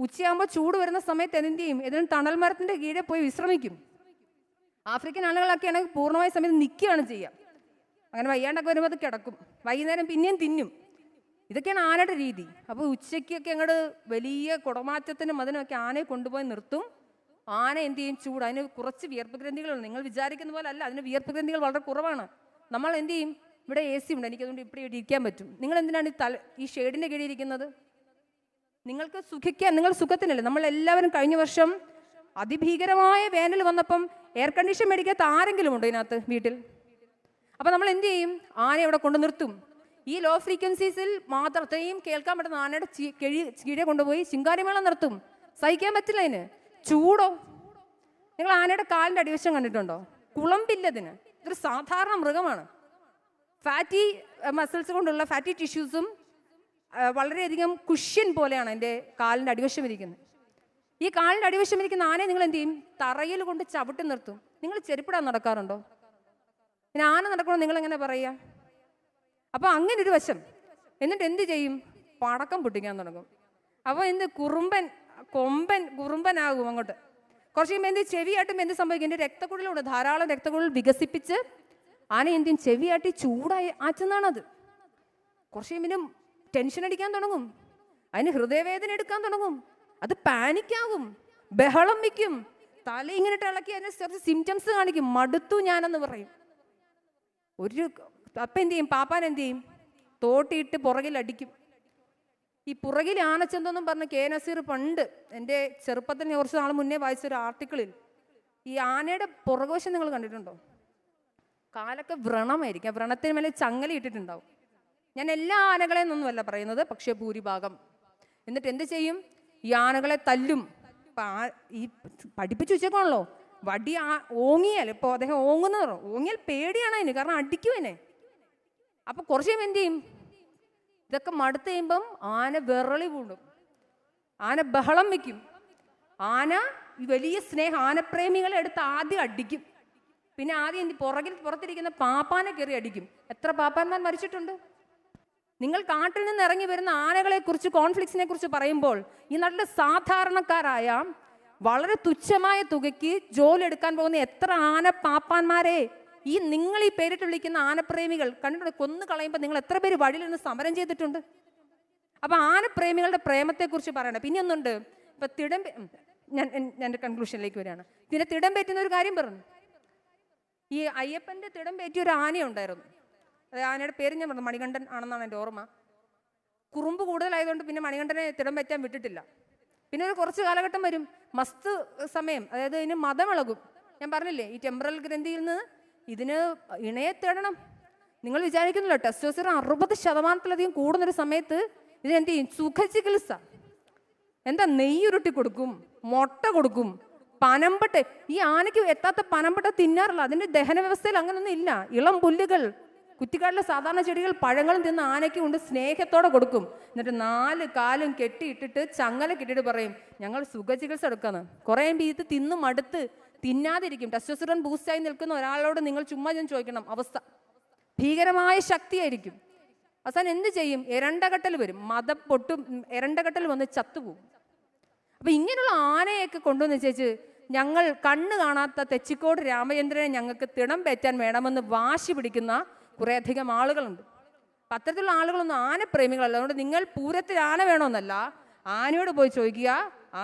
[SPEAKER 4] ഉച്ചയാകുമ്പോൾ ചൂട് വരുന്ന സമയത്ത് എന്ത് ചെയ്യും? ഏതെങ്കിലും തണൽ മരത്തിൻ്റെ കീഴെ പോയി വിശ്രമിക്കും. ആഫ്രിക്കൻ ആളുകളൊക്കെ ആണെങ്കിൽ പൂർണ്ണമായ സമയത്ത് നിൽക്കുകയാണ് ചെയ്യുക. അങ്ങനെ വയ്യാണ്ടൊക്കെ വരുമ്പോൾ അത് കിടക്കും, വൈകുന്നേരം പിന്നെയും തിന്നും. ഇതൊക്കെയാണ് ആനയുടെ രീതി. അപ്പോൾ ഉച്ചയ്ക്കൊക്കെ അങ്ങോട്ട് വലിയ കുടമാറ്റത്തിനും അതിനൊക്കെ ആനയെ കൊണ്ടുപോയി നിർത്തും. ആന എന്ത് ചെയ്യും? ചൂട്. അതിന് കുറച്ച് വിയർപ്പ് ഗ്രന്ഥികളുണ്ട്. നിങ്ങൾ വിചാരിക്കുന്ന പോലെ അല്ല, അതിന് വിയർപ്പ് ഗ്രന്ഥികൾ വളരെ കുറവാണ്. നമ്മൾ എന്ത് ചെയ്യും? ഇവിടെ AC ഉണ്ട്, എനിക്കതുകൊണ്ട് ഇവിടെ ഇരിക്കാൻ പറ്റും. നിങ്ങൾ എന്തിനാണ് ഈ ഷെയ്ഡിൻ്റെ കീഴിൽ ഇരിക്കുന്നത്? നിങ്ങൾക്ക് സുഖിക്കാൻ, നിങ്ങൾ സുഖത്തിനല്ലേ. നമ്മളെല്ലാവരും കഴിഞ്ഞ വർഷം അതിഭീകരമായ വേനൽ വന്നപ്പം എയർ കണ്ടീഷൻ മേടിക്കാത്ത ആരെങ്കിലും ഉണ്ടോ ഇതിനകത്ത് വീട്ടിൽ? അപ്പം നമ്മൾ എന്ത് ചെയ്യും? ആനയെ അവിടെ കൊണ്ട് നിർത്തും. ഈ ലോ ഫ്രീക്വൻസീസിൽ മാത്രം അത്രയും കേൾക്കാൻ പറ്റുന്ന ആനയുടെ കീഴെ കൊണ്ടുപോയി ശിങ്കാരിമേളം നിർത്തും. സഹിക്കാൻ പറ്റില്ല അതിന്. ചൂടോ! നിങ്ങൾ ആനയുടെ കാലിൻ്റെ അടിവശം കണ്ടിട്ടുണ്ടോ? കുളമ്പില്ലതിന്. ഇതൊരു സാധാരണ മൃഗമാണ്. ഫാറ്റി മസിൽസ് കൊണ്ടുള്ള ഫാറ്റി ടിഷ്യൂസും വളരെയധികം കുഷ്യൻ പോലെയാണ് എൻ്റെ കാലിൻ്റെ അടിവശം ഇരിക്കുന്നത്. ഈ കാലിൻ്റെ അടിവശം ഇരിക്കുന്ന ആനയെ നിങ്ങൾ എന്ത് ചെയ്യും? തറയിൽ കൊണ്ട് ചവിട്ടി നിർത്തും. നിങ്ങൾ ചെരുപ്പിടാൻ നടക്കാറുണ്ടോ? പിന്നെ ആന നടക്കണമെന്ന് നിങ്ങൾ എങ്ങനെ പറയുക? അപ്പോൾ അങ്ങനെ ഒരു വശം. എന്നിട്ട് എന്ത് ചെയ്യും? പടക്കം പൊട്ടിക്കാൻ തുടങ്ങും. അപ്പോൾ എന്ത് കുറുമ്പനാകും അങ്ങോട്ട്. കുറച്ച് കഴിയുമ്പോൾ എന്ത് ചെവിയാട്ടും എന്ത് സംഭവിക്കും? എൻ്റെ രക്തക്കുഴലുണ്ട്, ധാരാളം രക്തക്കുഴൽ വികസിപ്പിച്ച് ആന എന്ത് ചെയ്യും? ചെവിയാട്ടി ചൂടായി ആറ്റുന്നതാണത്. കുറച്ച് കഴിയുമ്പോൾ ടെൻഷൻ അടിക്കാൻ തുടങ്ങും, അതിന് ഹൃദയവേദന എടുക്കാൻ തുടങ്ങും, അത് പാനിക്കാകും, ബഹളം വയ്ക്കും, തല ഇങ്ങനെ ഇളക്കി അതിന് കുറച്ച് സിംറ്റംസ് കാണിക്കും. മടുത്തു ഞാനെന്ന് പറയും. അപ്പം എന്ത് ചെയ്യും? പാപ്പാൻ എന്ത് ചെയ്യും? തോട്ടിയിട്ട് പുറകിൽ അടിക്കും. ഈ പുറകിൽ ആനച്ചന്തെന്നും പറഞ്ഞ് കെ നസീർ പണ്ട് എൻ്റെ ചെറുപ്പത്തിൽ കുറച്ച് നാൾ മുന്നേ വായിച്ചൊരു ആർട്ടിക്കിളിൽ ഈ ആനയുടെ പുറകുവശം നിങ്ങൾ കണ്ടിട്ടുണ്ടോ? കാലൊക്കെ വ്രണമായിരിക്കും. വ്രണത്തിന് മേലെ ചങ്ങല ഇട്ടിട്ടുണ്ടാവും. ഞാൻ എല്ലാ ആനകളെയും ഒന്നുമല്ല പറയുന്നത്, പക്ഷേ ഭൂരിഭാഗം. എന്നിട്ട് എന്ത് ചെയ്യും? ഈ ആനകളെ തല്ലും. ഈ പഠിപ്പിച്ചു വെച്ചേക്കാണല്ലോ, വടി ഓങ്ങിയാൽ, ഇപ്പോൾ അദ്ദേഹം ഓങ്ങുന്നതോ, ഓങ്ങിയാൽ പേടിയാണ് അതിന്, കാരണം അടിക്കുവനെ. അപ്പോൾ കുറച്ച് കഴിയുമ്പോൾ എന്ത് ചെയ്യും? ഇതൊക്കെ മടുത്ത് കഴിയുമ്പം ആന വിറളി പൂണ്ടും, ആന ബഹളം വയ്ക്കും. ആന ഈ വലിയ സ്നേഹം, ആനപ്രേമികളെ എടുത്ത് ആദ്യം അടിക്കും. പിന്നെ ആദ്യം പുറത്തിരിക്കുന്ന പാപ്പാനെ കയറി അടിക്കും. എത്ര പാപ്പാന്മാർ മരിച്ചിട്ടുണ്ട്? നിങ്ങൾ കാട്ടിൽ നിന്ന് ഇറങ്ങി വരുന്ന ആനകളെ കുറിച്ച്, കോൺഫ്ലിക്ട്സിനെ കുറിച്ച് പറയുമ്പോൾ ഈ നാട്ടിലെ സാധാരണക്കാരായ വളരെ തുച്ഛമായ തുകയ്ക്ക് ജോലി എടുക്കാൻ പോകുന്ന എത്ര ആന പാപ്പാന്മാരെ ഈ നിങ്ങൾ ഈ പേരിട്ട് വിളിക്കുന്ന ആനപ്രേമികൾ കണ്ടിട്ടുണ്ട്. കൊന്നു കളയുമ്പോൾ നിങ്ങൾ എത്ര പേര് വഴിയിൽ നിന്ന് സമരം ചെയ്തിട്ടുണ്ട്? അപ്പൊ ആനപ്രേമികളുടെ പ്രേമത്തെക്കുറിച്ച് പറയണം. പിന്നെ ഒന്നുണ്ട്, ഇപ്പൊ ഞാൻ എൻ്റെ കൺക്ലൂഷനിലേക്ക് വരികയാണ്. പിന്നെ തിടം പറ്റുന്ന ഒരു കാര്യം പറഞ്ഞു. ഈ അയ്യപ്പൻ്റെ തിടം പറ്റിയ ഒരു ആനയുണ്ടായിരുന്നു. അത് ആനയുടെ പേര് ഞാൻ പറഞ്ഞു, മണികണ്ഠൻ ആണെന്നാണ് എൻ്റെ ഓർമ്മ. കുറുമ്പ് കൂടുതലായതുകൊണ്ട് പിന്നെ മണികണ്ഠനെ തിടം പറ്റാൻ വിട്ടിട്ടില്ല. പിന്നെ ഒരു കുറച്ച് കാലഘട്ടം വരും, മസ്ത് സമയം, അതായത് ഇതിന് മതമിളകും. ഞാൻ പറഞ്ഞില്ലേ, ഈ ടെമ്പറൽ ഗ്രന്ഥിയിൽ നിന്ന് ഇതിന് ഇണയെ തേടണം. നിങ്ങൾ വിചാരിക്കുന്നില്ല, ടെസ്റ്റോസ്റ്ററോൺ 60% കൂടുന്നൊരു സമയത്ത് ഇതിനെന്ത് ചെയ്യും? സുഖചികിത്സ. എന്താ? നെയ്യുരുട്ടി കൊടുക്കും, മുട്ട കൊടുക്കും, പനമ്പട്ട്. ഈ ആനയ്ക്ക് എത്താത്ത പനമ്പട്ട തിന്നാറില്ല. അതിൻ്റെ ദഹന വ്യവസ്ഥയിൽ അങ്ങനൊന്നും ഇല്ല. ഇളം പുല്ലുകൾ, കുറ്റിക്കാട്ടിലെ സാധാരണ ചെടികൾ, പഴങ്ങളും തിന്ന് ആനയ്ക്ക് കൊണ്ട് സ്നേഹത്തോടെ കൊടുക്കും. എന്നിട്ട് 4 കാലും കെട്ടിയിട്ടിട്ട് ചങ്ങല കെട്ടിയിട്ട് പറയും, ഞങ്ങൾ സുഖചികിത്സ എടുക്കാന്ന്. കുറേ ഇത് തിന്ന് മടുത്ത് തിന്നാതിരിക്കും. ടെസ്റ്റോസ്റ്ററോൺ ബൂസ്റ്റായി നിൽക്കുന്ന ഒരാളോട് നിങ്ങൾ ചുമ്മാ ഞാൻ ചോദിക്കണം, അവസ്ഥ ഭീകരമായ ശക്തിയായിരിക്കും. അവസാനം എന്ത് ചെയ്യും? എരണ്ടകട്ടൽ വരും, മതം പൊട്ടും, എരണ്ടകട്ടൽ വന്ന് ചത്തുപോകും. അപ്പം ഇങ്ങനെയുള്ള ആനയൊക്കെ കൊണ്ടുവന്ന് വെച്ചേച്ച് ഞങ്ങൾ കണ്ണ് കാണാത്ത തെച്ചിക്കോട് രാമചന്ദ്രനെ ഞങ്ങൾക്ക് തിണം പറ്റാൻ വേണമെന്ന് വാശി പിടിക്കുന്ന കുറേയധികം ആളുകളുണ്ട്. പത്രത്തിലുള്ള ആളുകളൊന്നും ആനപ്രേമികളല്ല. അതുകൊണ്ട് നിങ്ങൾ പൂരത്തിൽ ആന വേണമെന്നല്ല, ആനയോട് പോയി ചോദിക്കുക,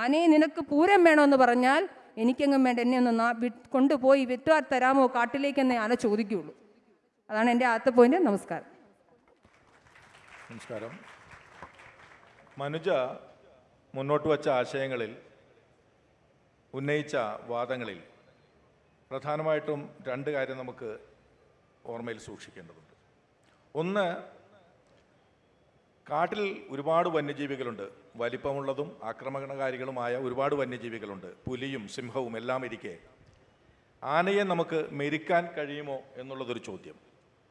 [SPEAKER 4] ആനയെ നിനക്ക് പൂരം വേണമെന്ന് പറഞ്ഞാൽ എനിക്കെങ്ങും വേണ്ട, എന്നെ ഒന്ന് കൊണ്ടുപോയി വിറ്റുവാർ തരാമോ കാട്ടിലേക്കെന്നേ ആന ചോദിക്കുകയുള്ളൂ. അതാണ് എൻ്റെ ആദ്യത്തെ പോയിന്റ്. നമസ്കാരം.
[SPEAKER 1] നമസ്കാരം. മനുജ മുന്നോട്ട് വച്ച ആശയങ്ങളിൽ, ഉന്നയിച്ച വാദങ്ങളിൽ പ്രധാനമായിട്ടും 2 കാര്യം നമുക്ക് ഓർമ്മയിൽ സൂക്ഷിക്കേണ്ടതുണ്ട്. ഒന്ന്, കാട്ടിൽ ഒരുപാട് വന്യജീവികളുണ്ട്. വലിപ്പമുള്ളതും ആക്രമണകാരികളുമായ ഒരുപാട് വന്യജീവികളുണ്ട്. പുലിയും സിംഹവും എല്ലാം ഇരിക്കെ ആനയെ നമുക്ക് മെരിക്കാൻ കഴിയുമോ എന്നുള്ളതൊരു ചോദ്യം.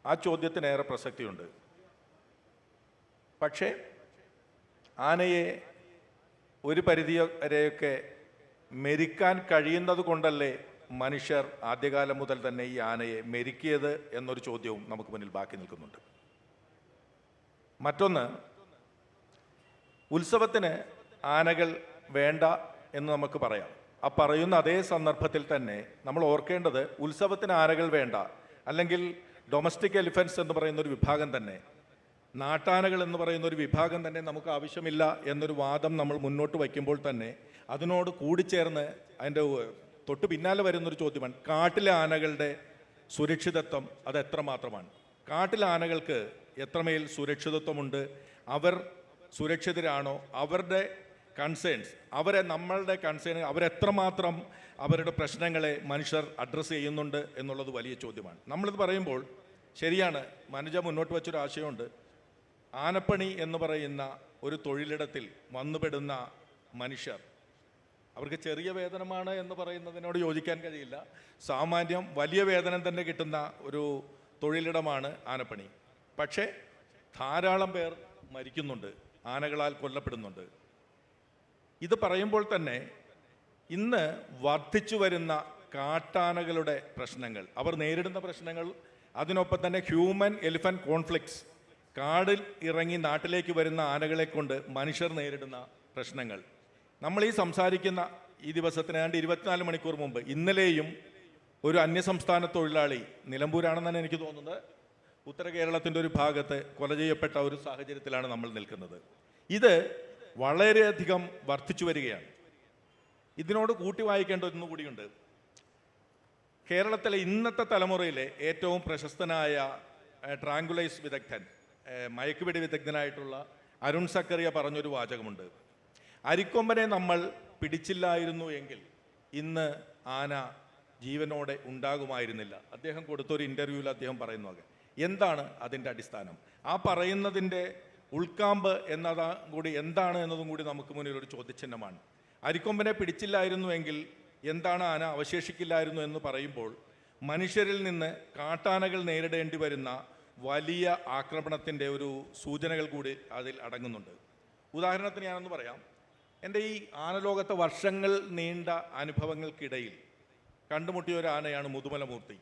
[SPEAKER 1] ആ ചോദ്യത്തിനേറെ പ്രസക്തിയുണ്ട്. പക്ഷേ ആനയെ ഒരു പരിധി വരെയൊക്കെ മെരിക്കാൻ കഴിയുന്നത് കൊണ്ടല്ലേ മനുഷ്യർ ആദ്യകാലം മുതൽ തന്നെ ഈ ആനയെ മെരുക്കിയത് എന്നൊരു ചോദ്യവും നമുക്ക് മുന്നിൽ ബാക്കി നിൽക്കുന്നുണ്ട്. മറ്റൊന്ന്, ഉത്സവത്തിന് ആനകൾ വേണ്ട എന്ന് നമുക്ക് പറയാം. ആ പറയുന്ന അതേ സന്ദർഭത്തിൽ തന്നെ നമ്മൾ ഓർക്കേണ്ടത്, ഉത്സവത്തിന് ആനകൾ വേണ്ട, അല്ലെങ്കിൽ ഡൊമസ്റ്റിക് എലിഫൻസ് എന്ന് പറയുന്ന ഒരു വിഭാഗം തന്നെ, നാട്ടാനകൾ എന്ന് പറയുന്ന ഒരു വിഭാഗം തന്നെ നമുക്ക് ആവശ്യമില്ല എന്നൊരു വാദം നമ്മൾ മുന്നോട്ട് വയ്ക്കുമ്പോൾ തന്നെ അതിനോട് കൂടിച്ചേർന്ന് അതിൻ്റെ തൊട്ട് പിന്നാലെ വരുന്നൊരു ചോദ്യമാണ്, കാട്ടിലെ ആനകളുടെ സുരക്ഷിതത്വം അത് എത്രമാത്രമാണ്? കാട്ടിലെ ആനകൾക്ക് എത്രമേൽ സുരക്ഷിതത്വമുണ്ട്? അവർ സുരക്ഷിതരാണോ? അവരുടെ കൺസേൺസ്, നമ്മളുടെ കൺസേൺ, അവരെത്രമാത്രം അവരുടെ പ്രശ്നങ്ങളെ മനുഷ്യർ അഡ്രസ്സ് ചെയ്യുന്നുണ്ട് എന്നുള്ളത് വലിയ ചോദ്യമാണ്. നമ്മളിത് പറയുമ്പോൾ ശരിയാണ്, മനുജ മുന്നോട്ട് വച്ചൊരു ആശയമുണ്ട്. ആനപ്പണി എന്ന് പറയുന്ന ഒരു തൊഴിലിടത്തിൽ വന്നുപെടുന്ന മനുഷ്യർ, അവർക്ക് ചെറിയ വേതനമാണ് എന്ന് പറയുന്നതിനോട് യോജിക്കാൻ കഴിയില്ല. സാമാന്യം വലിയ വേതനം തന്നെ കിട്ടുന്ന ഒരു തൊഴിലിടമാണ് ആനപ്പണി. പക്ഷേ ധാരാളം പേർ മരിക്കുന്നുണ്ട്, ആനകളാൽ കൊല്ലപ്പെടുന്നുണ്ട്. ഇത് പറയുമ്പോൾ തന്നെ ഇന്ന് വർദ്ധിച്ചു വരുന്ന കാട്ടാനകളുടെ പ്രശ്നങ്ങൾ, അവർ നേരിടുന്ന പ്രശ്നങ്ങൾ, അതിനൊപ്പം തന്നെ ഹ്യൂമൻ എലിഫന്റ് കോൺഫ്ലിക്ട്സ്, കാടിൽ ഇറങ്ങി നാട്ടിലേക്ക് വരുന്ന ആനകളെ കൊണ്ട് മനുഷ്യർ നേരിടുന്ന പ്രശ്നങ്ങൾ. നമ്മൾ ഈ സംസാരിക്കുന്ന ഈ ദിവസത്തിന് ഏതാണ്ട് 24 മണിക്കൂർ മുമ്പ് ഇന്നലെയും ഒരു അന്യസംസ്ഥാന തൊഴിലാളി, നിലമ്പൂരാണെന്നാണ് എനിക്ക് തോന്നുന്നത്, ഉത്തര കേരളത്തിൻ്റെ ഒരു ഭാഗത്ത് കൊല ചെയ്യപ്പെട്ട ഒരു സാഹചര്യത്തിലാണ് നമ്മൾ നിൽക്കുന്നത്. ഇത് വളരെയധികം വർദ്ധിച്ചു വരികയാണ്. ഇതിനോട് കൂട്ടി വായിക്കേണ്ട ഒന്നുകൂടിയുണ്ട്. കേരളത്തിലെ ഇന്നത്തെ തലമുറയിലെ ഏറ്റവും പ്രശസ്തനായ ട്രാങ്കുലൈസ് വിദഗ്ധൻ, മയക്കുപിടി വിദഗ്ധനായിട്ടുള്ള അരുൺ സക്കറിയ പറഞ്ഞൊരു വാചകമുണ്ട്: അരിക്കൊമ്പനെ നമ്മൾ പിടിച്ചില്ലായിരുന്നു എങ്കിൽ ഇന്ന് ആന ജീവനോടെ ഉണ്ടാകുമായിരുന്നില്ല. അദ്ദേഹം കൊടുത്തൊരു ഇൻ്റർവ്യൂവിൽ അദ്ദേഹം പറയുന്നത്. എന്താണ് അതിൻ്റെ അടിസ്ഥാനം? ആ പറയുന്നതിൻ്റെ ഉൾക്കാമ്പ് എന്നതാ കൂടി എന്താണ് എന്നതും കൂടി നമുക്ക് മുന്നിൽ ഒരു ചോദ്യചിഹ്നമാണ്. അരിക്കൊമ്പനെ പിടിച്ചില്ലായിരുന്നു എങ്കിൽ എന്താണ് ആന അവശേഷിക്കില്ലായിരുന്നു എന്ന് പറയുമ്പോൾ മനുഷ്യരിൽ നിന്ന് കാട്ടാനകൾ നേരിടേണ്ടി വരുന്ന വലിയ ആക്രമണത്തിൻ്റെ ഒരു സൂചനകൾ കൂടി അതിൽ അടങ്ങുന്നുണ്ട്. ഉദാഹരണത്തിന് ഞാനൊന്ന് പറയാം. എൻ്റെ ഈ ആനലോകത്തെ വർഷങ്ങൾ നീണ്ട അനുഭവങ്ങൾക്കിടയിൽ കണ്ടുമുട്ടിയ ഒരു ആനയാണ് മുതുമലമൂർത്തി.